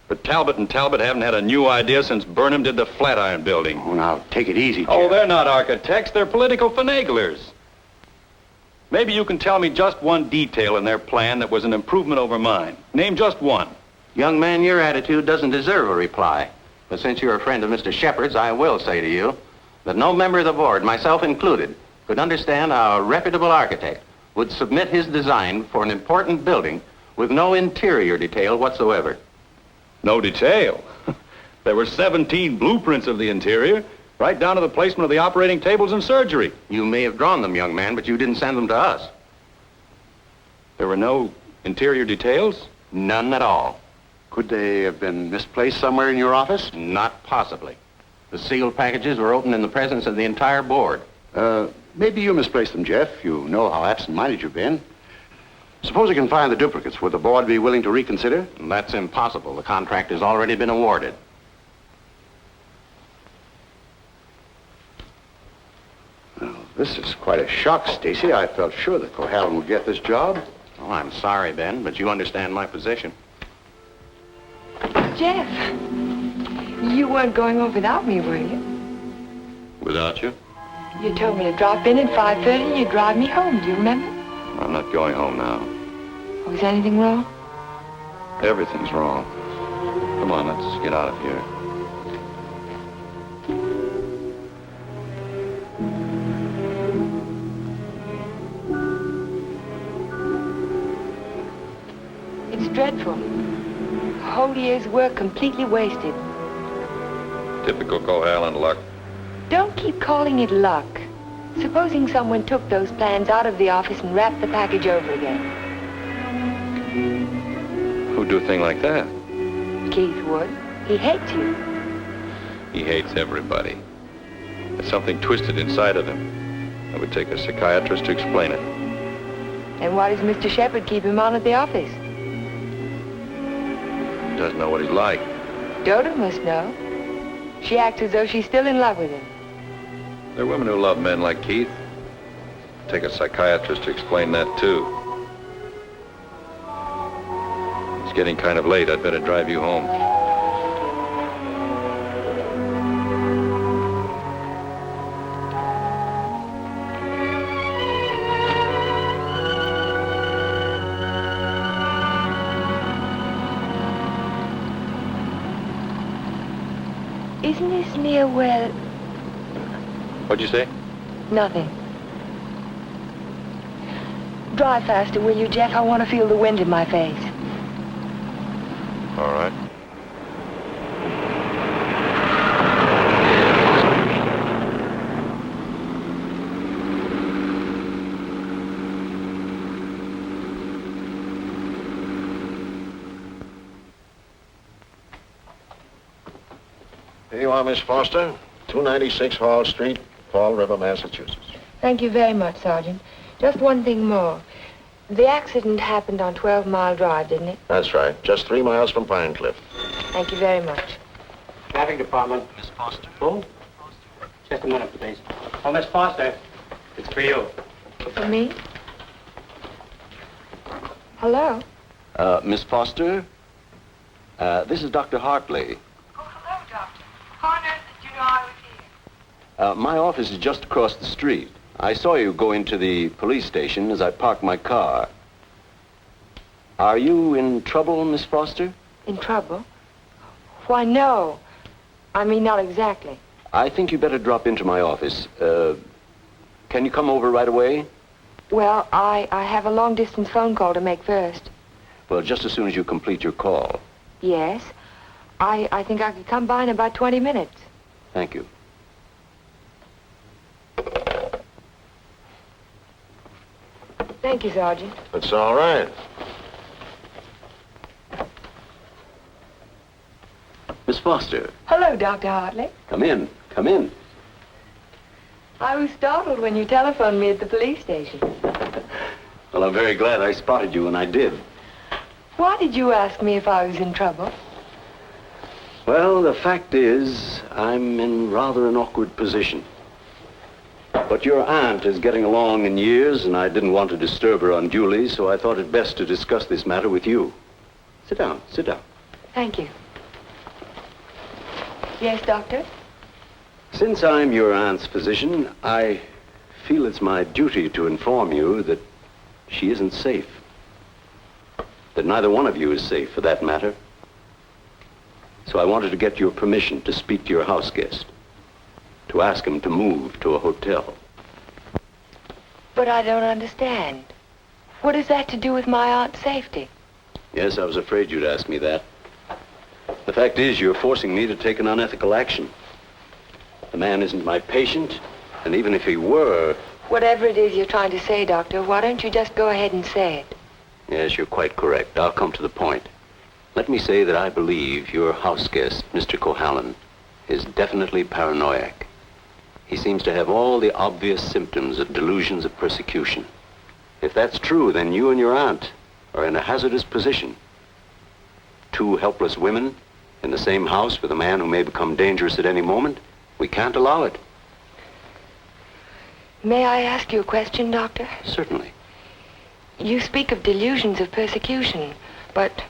But Talbot and Talbot haven't had a new idea since Burnham did the Flatiron Building. Oh, now, take it easy, Jeff. Oh, they're not architects. They're political finaglers. Maybe you can tell me just one detail in their plan that was an improvement over mine. Name just one. Young man, your attitude doesn't deserve a reply. But since you're a friend of Mr. Shepard's, I will say to you that no member of the board, myself included, could understand how a reputable architect would submit his design for an important building with no interior detail whatsoever. No detail? There were 17 blueprints of the interior, right down to the placement of the operating tables and surgery. You may have drawn them, young man, but you didn't send them to us. There were no interior details? None at all. Could they have been misplaced somewhere in your office? Not possibly. The sealed packages were opened in the presence of the entire board. Maybe you misplaced them, Jeff. You know how absent-minded you've been. Suppose you can find the duplicates. Would the board be willing to reconsider? That's impossible. The contract has already been awarded. Well, this is quite a shock, Stacy. I felt sure that Cohalan would get this job. Oh, I'm sorry, Ben, but you understand my position. Jeff, you weren't going off without me, were you? Without you? You told me to drop in at 5:30 and you'd drive me home. Do you remember? I'm not going home now. Was anything wrong? Everything's wrong. Come on, let's get out of here. It's dreadful. A whole year's work completely wasted. Typical Cohalan luck. Don't keep calling it luck. Supposing someone took those plans out of the office and wrapped the package over again. Who'd do a thing like that? Keith would. He hates you. He hates everybody. There's something twisted inside of him. It would take a psychiatrist to explain it. And why does Mr. Shepard keep him on at the office? He doesn't know what he's like. Dodo must know. She acts as though she's still in love with him. There are women who love men like Keith. Take a psychiatrist to explain that, too. It's getting kind of late. I'd better drive you home. Isn't this near where... What'd you say? Nothing. Drive faster, will you, Jeff? I want to feel the wind in my face. All right. Here you are, Miss Foster. 296 Hall Street, Fall River, Massachusetts. Thank you very much, Sergeant. Just one thing more. The accident happened on 12 Mile Drive, didn't it? That's right. Just 3 miles from Pine Cliff. Thank you very much. Traffic Department. Miss Foster. Who? Just a minute, please. Oh, Miss Foster. It's for you. For me? Hello? Miss Foster? This is Dr. Hartley. Oh, hello, Doctor. How on earth did you know I was here? My office is just across the street. I saw you go into the police station as I parked my car. Are you in trouble, Miss Foster? In trouble? Why, no. I mean, not exactly. I think you better drop into my office. Can you come over right away? Well, I have a long-distance phone call to make first. Well, just as soon as you complete your call. Yes. I think I could come by in about 20 minutes. Thank you. Thank you, Sergeant. It's all right. Miss Foster. Hello, Dr. Hartley. Come in. Come in. I was startled when you telephoned me at the police station. Well, I'm very glad I spotted you when I did. Why did you ask me if I was in trouble? Well, the fact is, I'm in rather an awkward position. But your aunt is getting along in years, and I didn't want to disturb her unduly, so I thought it best to discuss this matter with you. Sit down, sit down. Thank you. Yes, Doctor? Since I'm your aunt's physician, I feel it's my duty to inform you that she isn't safe. That neither one of you is safe, for that matter. So I wanted to get your permission to speak to your house guest, to ask him to move to a hotel. But I don't understand. What has that to do with my aunt's safety? Yes, I was afraid you'd ask me that. The fact is, you're forcing me to take an unethical action. The man isn't my patient, and even if he were... Whatever it is you're trying to say, Doctor, why don't you just go ahead and say it? Yes, you're quite correct. I'll come to the point. Let me say that I believe your house guest, Mr. Cohalan, is definitely paranoiac. He seems to have all the obvious symptoms of delusions of persecution. If that's true, then you and your aunt are in a hazardous position. Two helpless women in the same house with a man who may become dangerous at any moment. We can't allow it. May I ask you a question, Doctor? Certainly. You speak of delusions of persecution, but...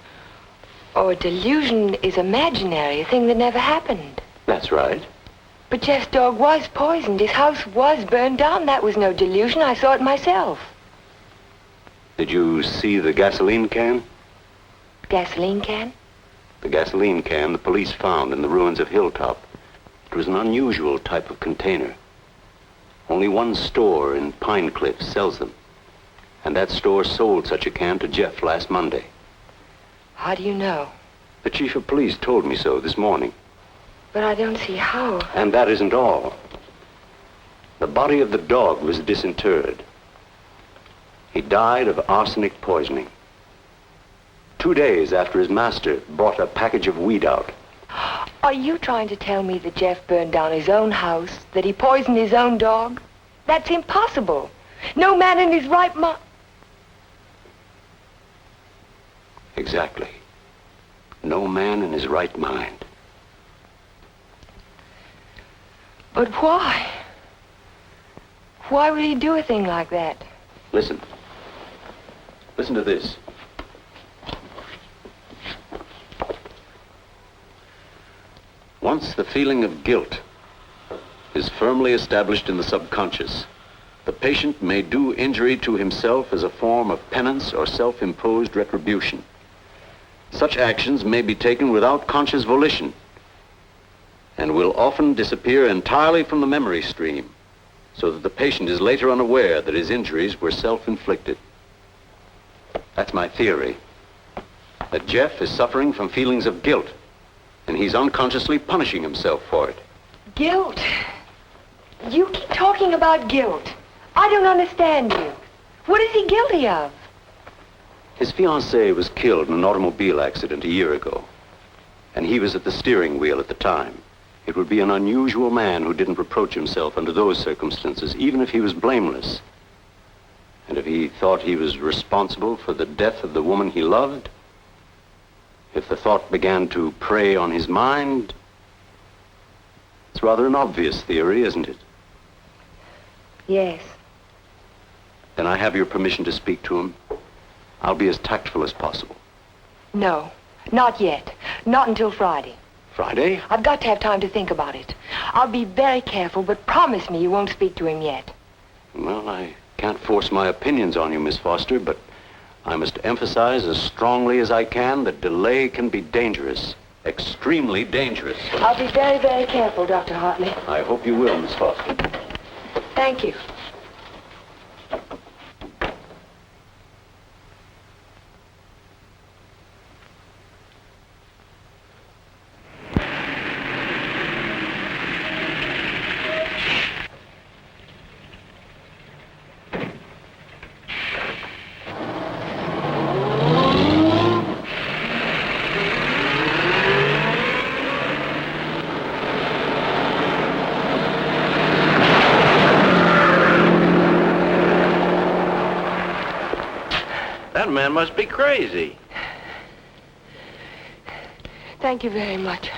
Oh, a delusion is imaginary, a thing that never happened. That's right. But Jeff's dog was poisoned. His house was burned down. That was no delusion. I saw it myself. Did you see the gasoline can? Gasoline can? The gasoline can the police found in the ruins of Hilltop. It was an unusual type of container. Only one store in Pine Cliff sells them. And that store sold such a can to Jeff last Monday. How do you know? The chief of police told me so this morning. But I don't see how. And that isn't all. The body of the dog was disinterred. He died of arsenic poisoning. 2 days after his master brought a package of weed out. Are you trying to tell me that Jeff burned down his own house, that he poisoned his own dog? That's impossible. No man in his right mind... Exactly. No man in his right mind. But why? Why would he do a thing like that? Listen. Listen to this. Once the feeling of guilt is firmly established in the subconscious, the patient may do injury to himself as a form of penance or self-imposed retribution. Such actions may be taken without conscious volition and will often disappear entirely from the memory stream, so that the patient is later unaware that his injuries were self-inflicted. That's my theory, that Jeff is suffering from feelings of guilt, and he's unconsciously punishing himself for it. Guilt? You keep talking about guilt. I don't understand you. What is he guilty of? His fiancée was killed in an automobile accident a year ago, and he was at the steering wheel at the time. It would be an unusual man who didn't reproach himself under those circumstances, even if he was blameless. And if he thought he was responsible for the death of the woman he loved, if the thought began to prey on his mind, it's rather an obvious theory, isn't it? Yes. Then I have your permission to speak to him. I'll be as tactful as possible. No, not yet. Not until Friday. Friday? I've got to have time to think about it. I'll be very careful, but promise me you won't speak to him yet. Well, I can't force my opinions on you, Miss Foster, but I must emphasize as strongly as I can that delay can be dangerous. Extremely dangerous. I'll be very, very careful, Dr. Hartley. I hope you will, Miss Foster. Thank you. That man must be crazy. Thank you very much.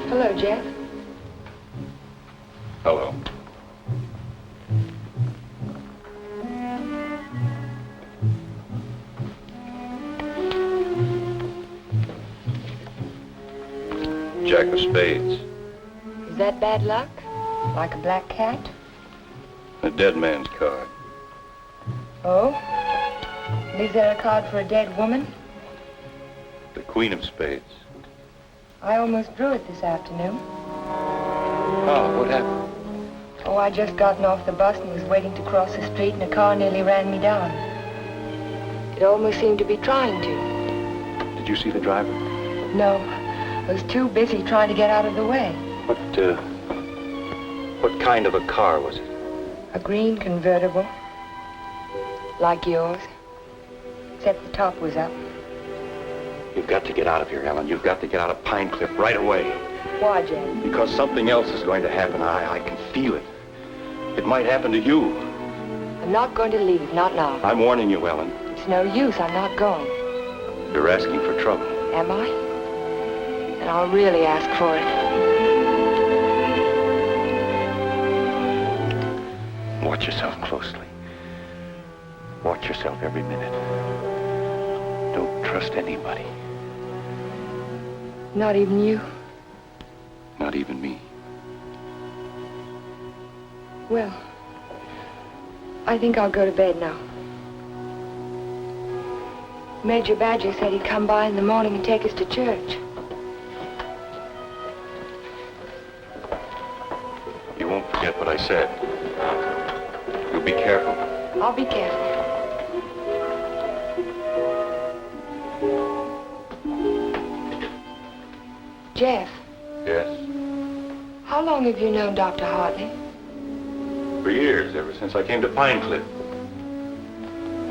Hello, Jeff. Hello. Jack of spades. Is that bad luck? Like a black cat? A dead man's card. Oh? Is there a card for a dead woman? The queen of spades. I almost drew it this afternoon. Oh, what happened? Oh, I just gotten off the bus and was waiting to cross the street and a car nearly ran me down. It almost seemed to be trying to. Did you see the driver? No. I was too busy trying to get out of the way. What kind of a car was it? A green convertible. Like yours. Except the top was up. You've got to get out of here, Ellen. You've got to get out of Pine Cliff right away. Why, Jane? Because something else is going to happen. I can feel it. It might happen to you. I'm not going to leave, not now. I'm warning you, Ellen. It's no use, I'm not going. You're asking for trouble. Am I? Then I'll really ask for it. Watch yourself closely. Watch yourself every minute. Don't trust anybody. Not even you? Not even me. Well, I think I'll go to bed now. Major Badger said he'd come by in the morning and take us to church. You won't forget what I said. You'll be careful. I'll be careful. Jeff, Yes? how long have you known Dr. Hartley? For years, ever since I came to Pine Cliff.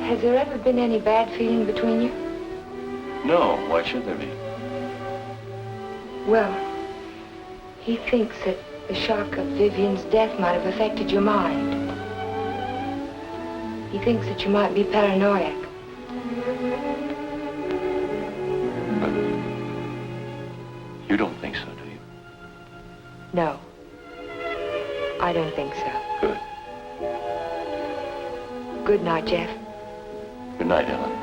Has there ever been any bad feeling between you? No, why should there be? Well, he thinks that the shock of Vivian's death might have affected your mind. He thinks that you might be paranoid. You don't think so, do you? No, I don't think so. Good. Good night, Jeff. Good night, Ellen.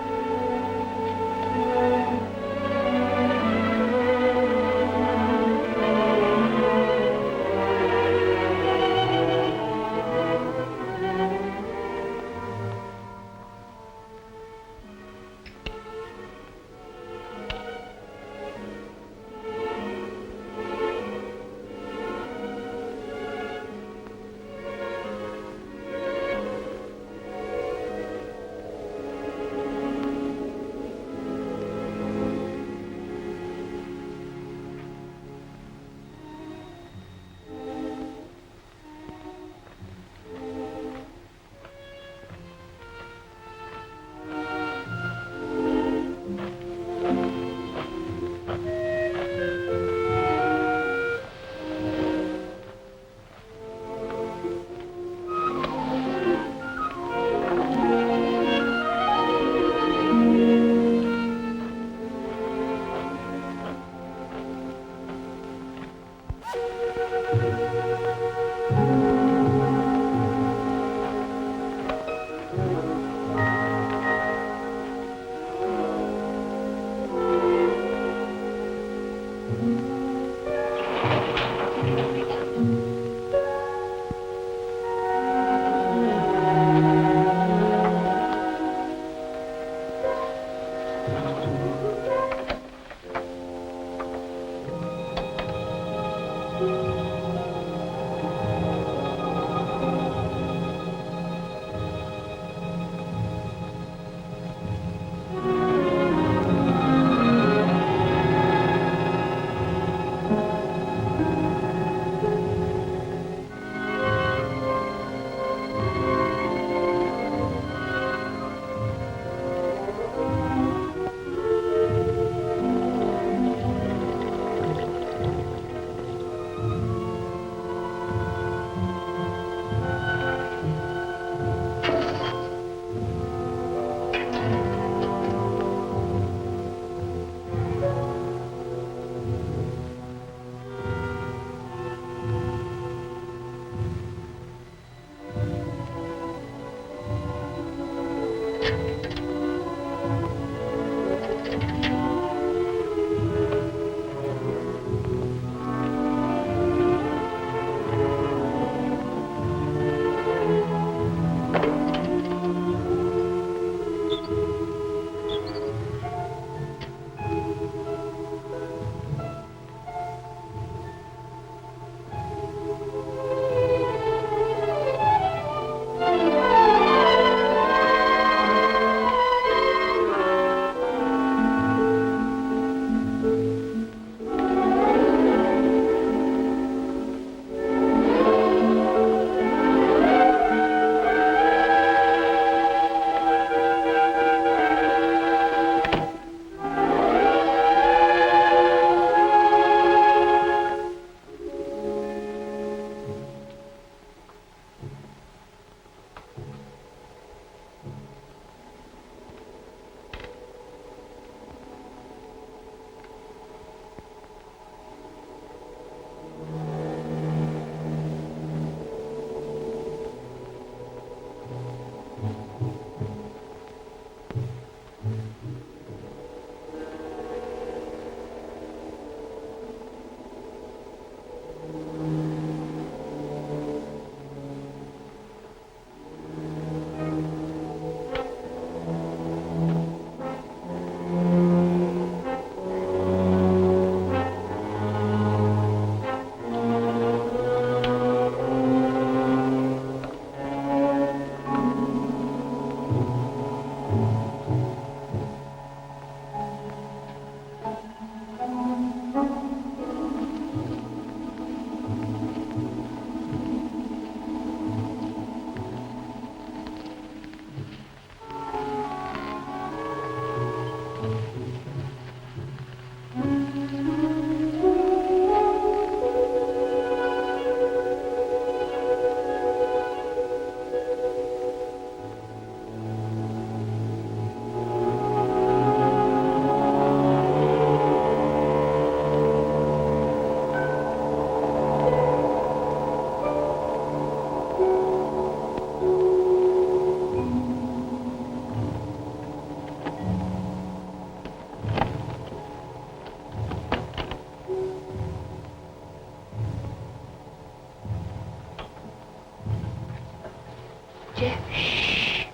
Jeff, shh.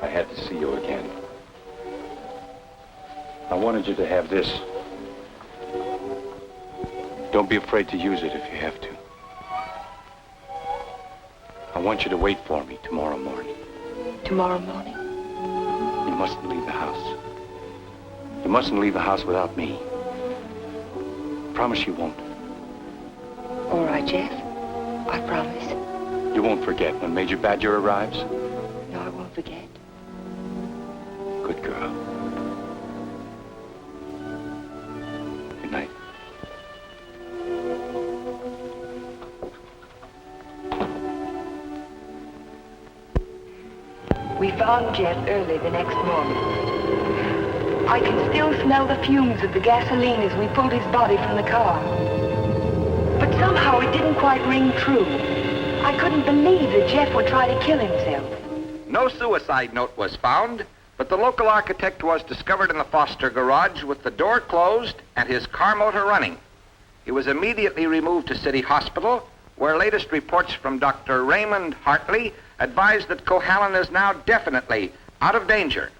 I had to see you again. I wanted you to have this. Don't be afraid to use it if you have to. I want you to wait for me tomorrow morning. Tomorrow morning? You mustn't leave the house. You mustn't leave the house without me. Promise you won't. All right, Jeff. I promise. You won't forget when Major Badger arrives? No, I won't forget. Good girl. Good night. We found Jeff early the next morning. I can still smell the fumes of the gasoline as we pulled his body from the car. But somehow it didn't quite ring true. I couldn't believe that Jeff would try to kill himself. No suicide note was found, but the local architect was discovered in the Foster garage with the door closed and his car motor running. He was immediately removed to City Hospital, where latest reports from Dr. Raymond Hartley advised that Cohalan is now definitely out of danger.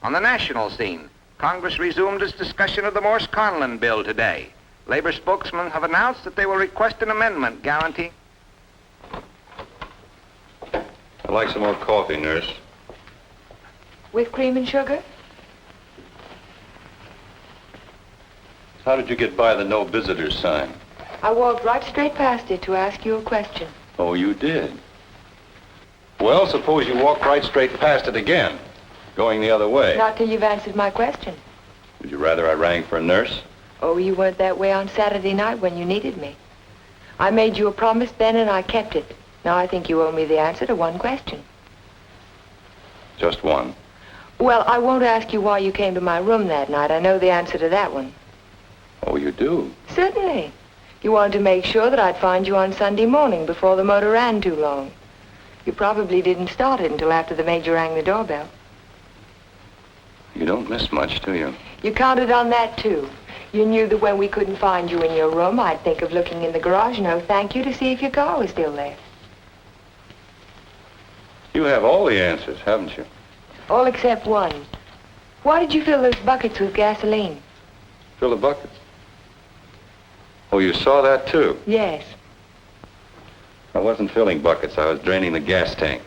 On the national scene, Congress resumed its discussion of the Morse-Conlon bill today. Labor spokesmen have announced that they will request an amendment guaranteeing... I'd like some more coffee, nurse. With cream and sugar? How did you get by the no visitors sign? I walked right straight past it to ask you a question. Oh, you did? Well, suppose you walk right straight past it again, going the other way. Not till you've answered my question. Would you rather I rang for a nurse? Oh, you weren't that way on Saturday night when you needed me. I made you a promise then and I kept it. Now I think you owe me the answer to one question. Just one. Well, I won't ask you why you came to my room that night. I know the answer to that one. Oh, you do? Certainly. You wanted to make sure that I'd find you on Sunday morning before the motor ran too long. You probably didn't start it until after the major rang the doorbell. You don't miss much, do you? You counted on that, too. You knew that when we couldn't find you in your room, I'd think of looking in the garage, no thank you, to see if your car was still there. You have all the answers, haven't you? All except one. Why did you fill those buckets with gasoline? Fill the buckets. Oh, you saw that too? Yes. I wasn't filling buckets. I was draining the gas tank.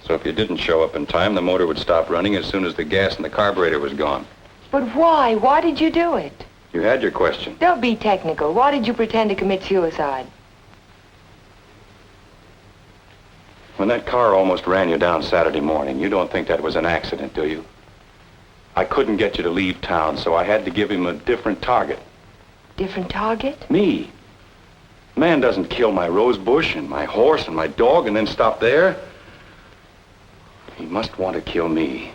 So if you didn't show up in time, the motor would stop running as soon as the gas in the carburetor was gone. But why? Why did you do it? You had your question. Don't be technical. Why did you pretend to commit suicide? When that car almost ran you down Saturday morning, you don't think that was an accident, do you? I couldn't get you to leave town, so I had to give him a different target. Different target? Me. Man doesn't kill my rose bush and my horse and my dog and then stop there. He must want to kill me.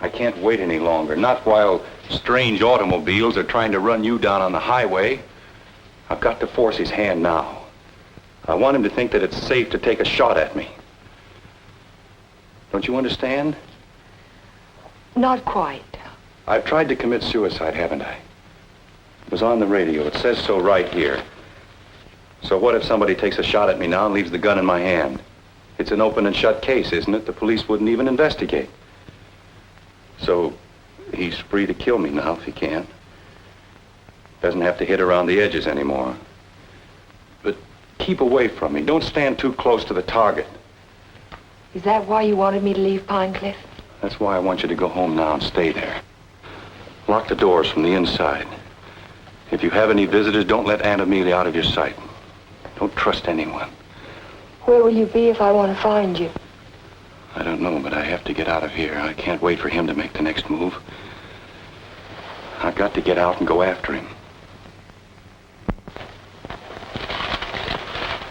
I can't wait any longer, not while strange automobiles are trying to run you down on the highway. I've got to force his hand now. I want him to think that it's safe to take a shot at me. Don't you understand? Not quite. I've tried to commit suicide, haven't I? It was on the radio. It says so right here. So what if somebody takes a shot at me now and leaves the gun in my hand? It's an open and shut case, isn't it? The police wouldn't even investigate. So he's free to kill me now if he can. Doesn't have to hit around the edges anymore. But keep away from me. Don't stand too close to the target. Is that why you wanted me to leave Pine Cliff? That's why I want you to go home now and stay there. Lock the doors from the inside. If you have any visitors, don't let Aunt Amelia out of your sight. Don't trust anyone. Where will you be if I want to find you? I don't know, but I have to get out of here. I can't wait for him to make the next move. I've got to get out and go after him.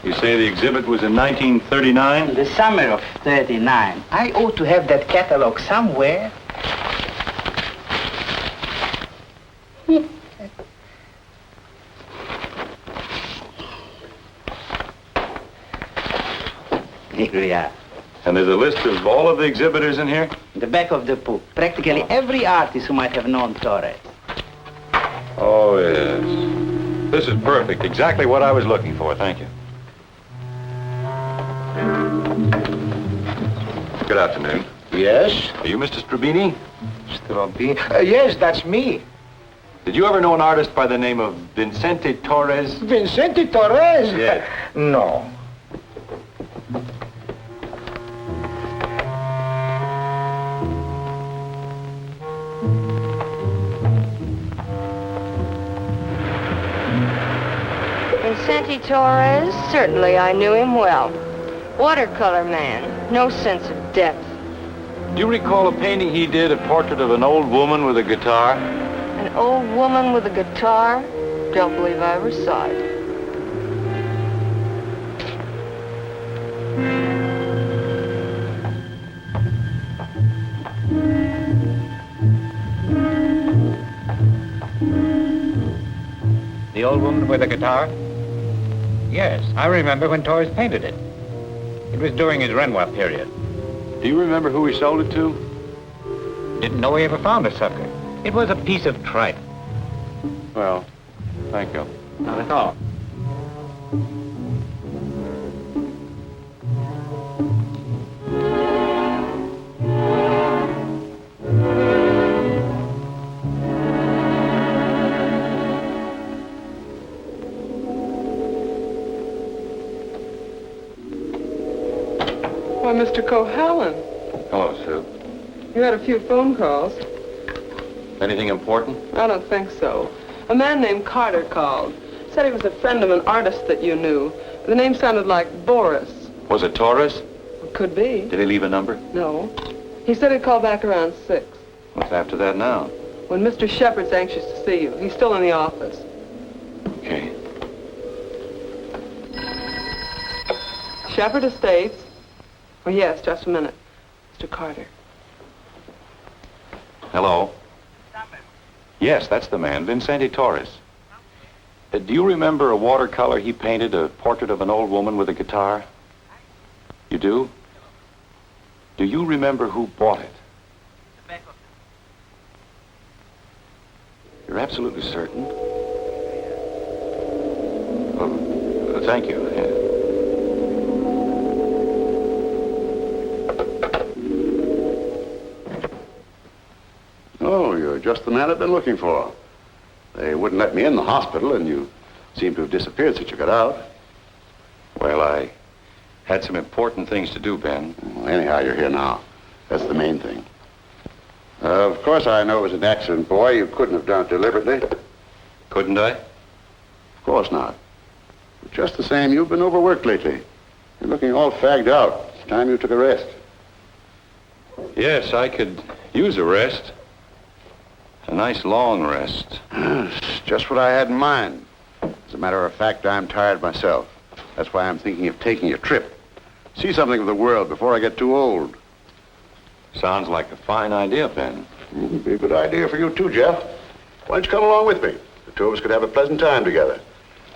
You say the exhibit was in 1939? The summer of 39. I ought to have that catalog somewhere. Here we are. And there's a list of all of the exhibitors in here? The back of the book. Practically every artist who might have known Torres. Oh, yes. This is perfect. Exactly what I was looking for. Thank you. Good afternoon. Yes? Are you Mr. Strabini? Strabini? Yes, that's me. Did you ever know an artist by the name of Vicente Torres? Vicente Torres? Yes. No. Vicente Torres? Certainly I knew him well. Watercolor man, no sense of depth. Do you recall a painting he did, a portrait of an old woman with a guitar? An old woman with a guitar? Don't believe I ever saw it. The old woman with the guitar? Yes, I remember when Torres painted it. It was during his Renoir period. Do you remember who he sold it to? Didn't know he ever found a sucker. It was a piece of tripe. Well, thank you. Not at all. Why, Mr. Cohalan, Hello, Sue. you had a few phone calls. Anything important? I don't think so. A man named Carter called. Said he was a friend of an artist that you knew. The name sounded like Boris. Was it Torres? Could be. Did he leave a number? No. He said he'd call back around 6. What's after that now? When Mr. Shepard's anxious to see you. He's still in the office. Okay. Shepard Estates. Oh, yes, just a minute. Mr. Carter. Hello? Yes, that's the man, Vicente Torres. Do you remember a watercolor he painted, a portrait of an old woman with a guitar? You do? Do you remember who bought it? You're absolutely certain? Well, thank you. Yeah. Oh, you're just the man I've been looking for. They wouldn't let me in the hospital, and you seem to have disappeared since you got out. Well, I had some important things to do, Ben. Well, anyhow, you're here now. That's the main thing. Of course, I know it was an accident, boy. You couldn't have done it deliberately. Couldn't I? Of course not. But just the same, you've been overworked lately. You're looking all fagged out. It's time you took a rest. Yes, I could use a rest. A nice long rest. It's just what I had in mind. As a matter of fact, I'm tired myself. That's why I'm thinking of taking a trip. See something of the world before I get too old. Sounds like a fine idea, Ben. It'd be a good idea for you too, Jeff. Why don't you come along with me? The two of us could have a pleasant time together.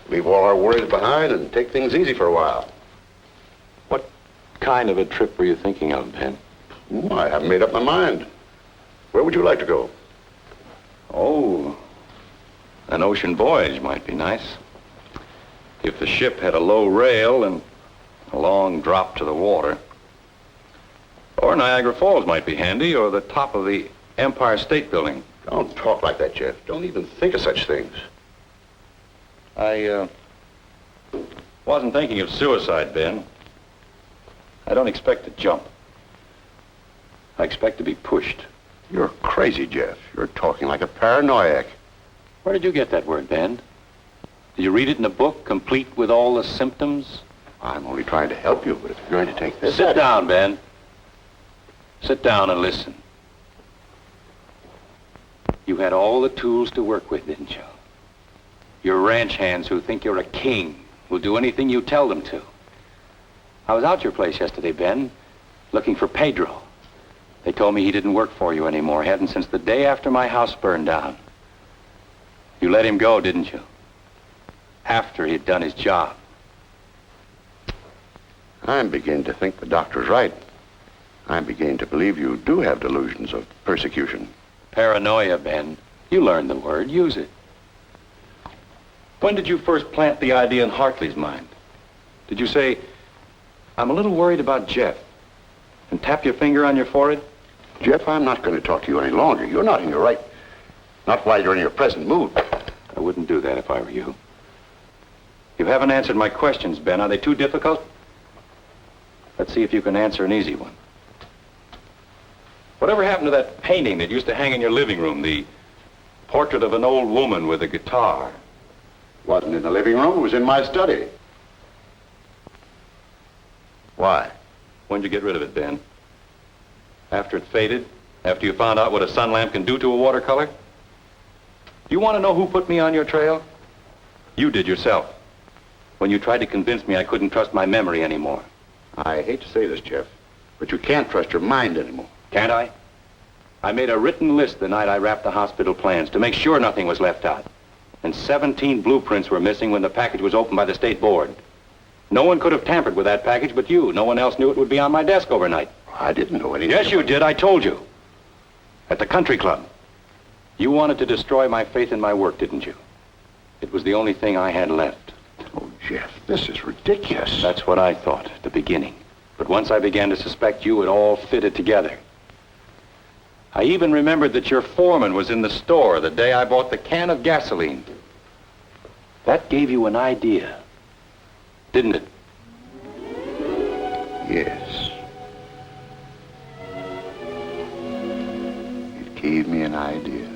Leave all our worries behind and take things easy for a while. What kind of a trip were you thinking of, Ben? I haven't made up my mind. Where would you like to go? Oh, an ocean voyage might be nice. If the ship had a low rail and a long drop to the water. Or Niagara Falls might be handy, or the top of the Empire State Building. Don't talk like that, Jeff. Don't even think of such things. I wasn't thinking of suicide, Ben. I don't expect to jump. I expect to be pushed. You're crazy, Jeff. You're talking like a paranoiac. Where did you get that word, Ben? Did you read it in a book, complete with all the symptoms? I'm only trying to help you, but if you're going to take this... Sit down, Ben. Sit down and listen. You had all the tools to work with, didn't you? You're ranch hands who think you're a king, will do anything you tell them to. I was out your place yesterday, Ben, looking for Pedro. They told me he didn't work for you anymore, hadn't since the day after my house burned down. You let him go, didn't you? After he'd done his job. I'm beginning to think the doctor's right. I'm beginning to believe you do have delusions of persecution. Paranoia, Ben. You learned the word. Use it. When did you first plant the idea in Hartley's mind? Did you say, I'm a little worried about Jeff, and tap your finger on your forehead? Jeff, I'm not going to talk to you any longer. You're not in your right. Not while you're in your present mood. I wouldn't do that if I were you. You haven't answered my questions, Ben. Are they too difficult? Let's see if you can answer an easy one. Whatever happened to that painting that used to hang in your living room, the portrait of an old woman with a guitar? Wasn't in the living room, it was in my study. Why? When'd you get rid of it, Ben? After it faded? After you found out what a sun lamp can do to a watercolor? You want to know who put me on your trail? You did yourself. When you tried to convince me I couldn't trust my memory anymore. I hate to say this, Jeff, but you can't trust your mind anymore. Can't I? I made a written list the night I wrapped the hospital plans to make sure nothing was left out. And 17 blueprints were missing when the package was opened by the state board. No one could have tampered with that package but you. No one else knew it would be on my desk overnight. I didn't know anything. Yes, you did. I told you. At the country club. You wanted to destroy my faith in my work, didn't you? It was the only thing I had left. Oh, Jeff, this is ridiculous. That's what I thought at the beginning. But once I began to suspect you, it all fitted together. I even remembered that your foreman was in the store the day I bought the can of gasoline. That gave you an idea, didn't it? Yes. It gave me an idea.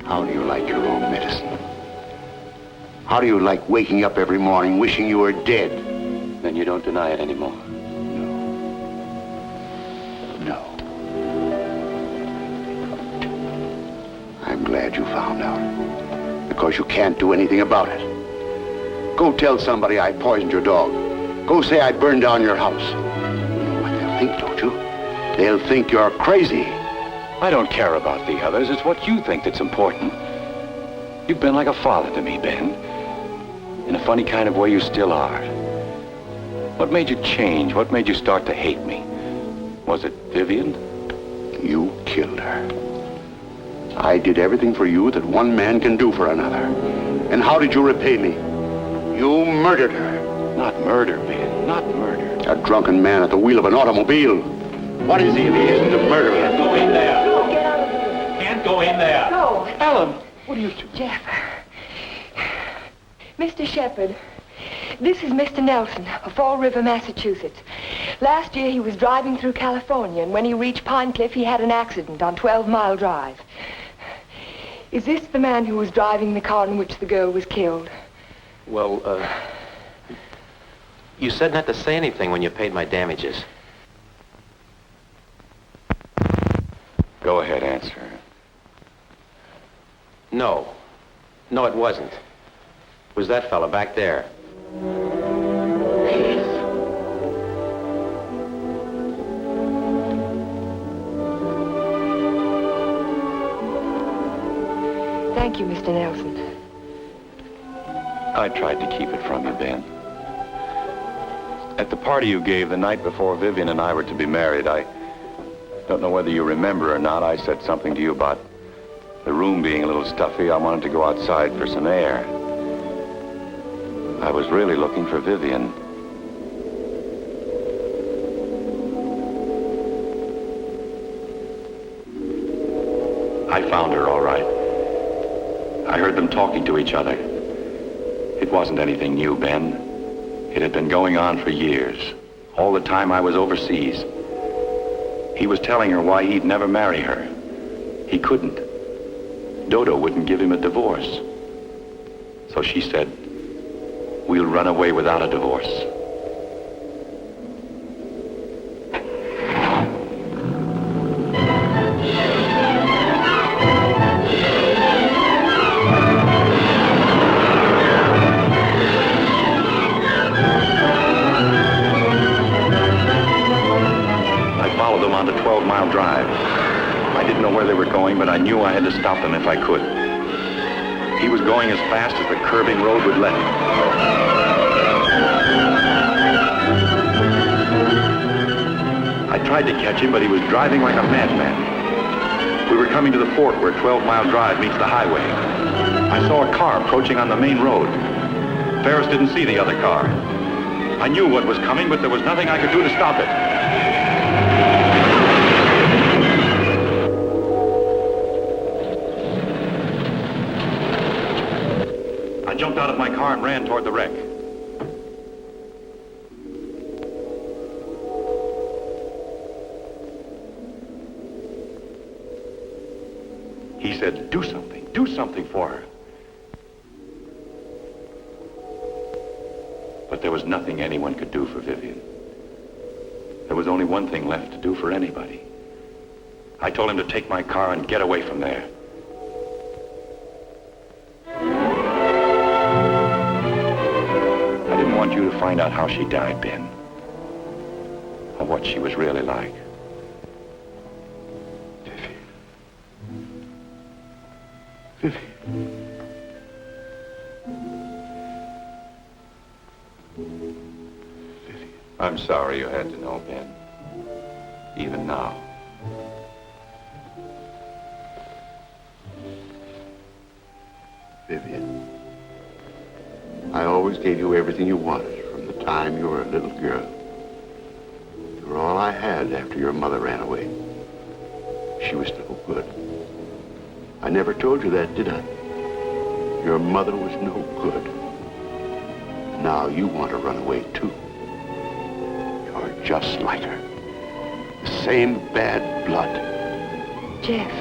How do you like your own medicine? How do you like waking up every morning wishing you were dead? Then you don't deny it anymore. No. I'm glad you found out. Because you can't do anything about it. Go tell somebody I poisoned your dog. Go say I burned down your house. You know what they'll think, don't you? They'll think you're crazy. I don't care about the others. It's what you think that's important. You've been like a father to me, Ben. In a funny kind of way, you still are. What made you change? What made you start to hate me? Was it Vivian? You killed her. I did everything for you that one man can do for another. And how did you repay me? You murdered her. Not murder, Ben. Not murder. A drunken man at the wheel of an automobile. What is he if he isn't a murderer? Can't go in there. Can't go in there. No. Ellen, what are you two? Jeff. Mr. Shepherd, this is Mr. Nelson of Fall River, Massachusetts. Last year he was driving through California, and when he reached Pine Cliff, he had an accident on 12 Mile Drive. Is this the man who was driving the car in which the girl was killed? Well, you said not to say anything when you paid my damages. Go ahead, answer. No. No, it wasn't. It was that fella back there. Thank you, Mr. Nelson. I tried to keep it from you, Ben. At the party you gave the night before Vivian and I were to be married, I don't know whether you remember or not, I said something to you about the room being a little stuffy. I wanted to go outside for some air. I was really looking for Vivian. I found her, all right. I heard them talking to each other. It wasn't anything new, Ben. It had been going on for years, all the time I was overseas. He was telling her why he'd never marry her. He couldn't. Dodo wouldn't give him a divorce. So she said, we'll run away without a divorce. On the 12 Mile Drive. I didn't know where they were going, but I knew I had to stop them if I could. He was going as fast as the curving road would let him. I tried to catch him, but he was driving like a madman. We were coming to the fork where 12 Mile Drive meets the highway. I saw a car approaching on the main road. Ferris didn't see the other car. I knew what was coming, but there was nothing I could do to stop it. I jumped out of my car and ran toward the wreck. He said, do something for her. But there was nothing anyone could do for Vivian. There was only one thing left to do for anybody. I told him to take my car and get away from there. I didn't want you to find out how she died, Ben. Or what she was really like. Vivian. I'm sorry you had to know, Ben. Even now. Vivian, I always gave you everything you wanted from the time you were a little girl. You were all I had after your mother ran away. She was no good. I never told you that, did I? Your mother was no good. Now you want to run away, too. You're just like her. The same bad blood. Jeff,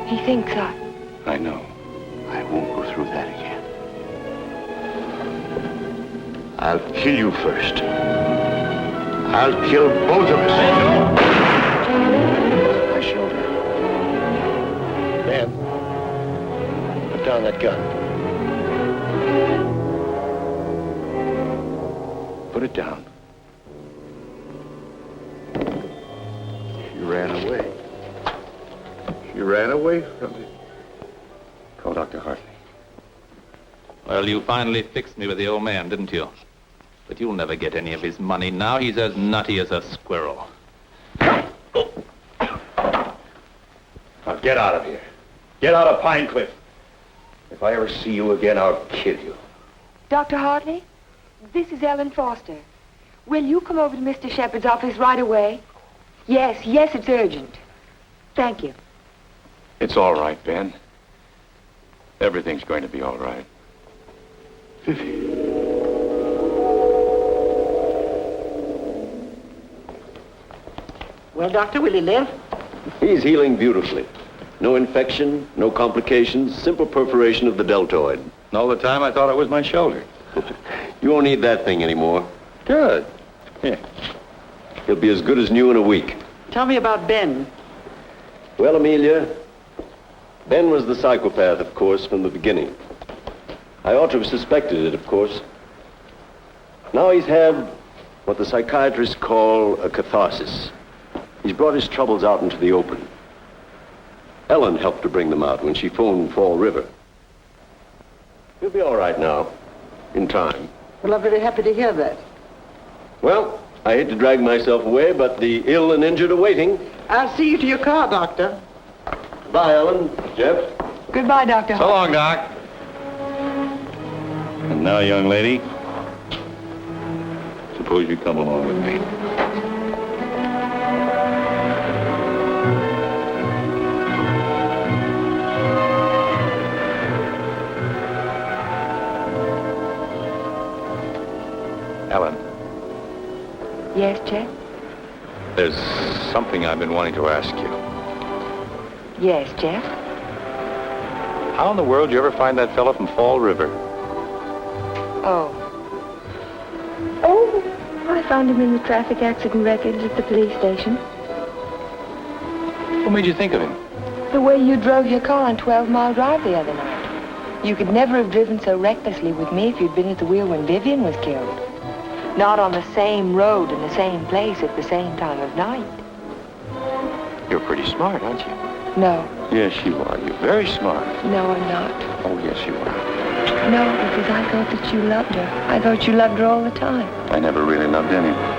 he thinks I know. I won't go through that again. I'll kill you first. I'll kill both of us. My shoulder. Ben, put down that gun. Put it down. She ran away. She ran away from me. Call Dr. Hartley. Well, you finally fixed me with the old man, didn't you? But you'll never get any of his money now. He's as nutty as a squirrel. Now get out of here. Get out of Pine Cliff. If I ever see you again, I'll kill you. Dr. Hartley, this is Ellen Foster. Will you come over to Mr. Shepard's office right away? Yes, it's urgent. Thank you. It's all right, Ben. Everything's going to be all right. Vivi. Well, Doctor, will he live? He's healing beautifully. No infection, no complications, simple perforation of the deltoid. And all the time I thought it was my shoulder. You won't need that thing anymore. Good. Here. He'll be as good as new in a week. Tell me about Ben. Well, Amelia, Ben was the psychopath, of course, from the beginning. I ought to have suspected it, of course. Now he's had what the psychiatrists call a catharsis. He's brought his troubles out into the open. Ellen helped to bring them out when she phoned Fall River. He'll be all right now, in time. Well, I'm very happy to hear that. Well, I hate to drag myself away, but the ill and injured are waiting. I'll see you to your car, Doctor. Bye, Ellen. Jeff. Goodbye, Dr. So long, Doc. And now, young lady, suppose you come along with me. Ellen. Yes, Jeff? There's something I've been wanting to ask you. Yes, Jeff? How in the world did you ever find that fellow from Fall River? Oh, I found him in the traffic accident records at the police station. What made you think of him? The way you drove your car on 12 Mile Drive the other night. You could never have driven so recklessly with me if you'd been at the wheel when Vivian was killed. Not on the same road in the same place at the same time of night. You're pretty smart, aren't you? No. Yes, you are. You're very smart. No, I'm not. Oh, yes, you are. No, because I thought that you loved her. I thought you loved her all the time. I never really loved anyone.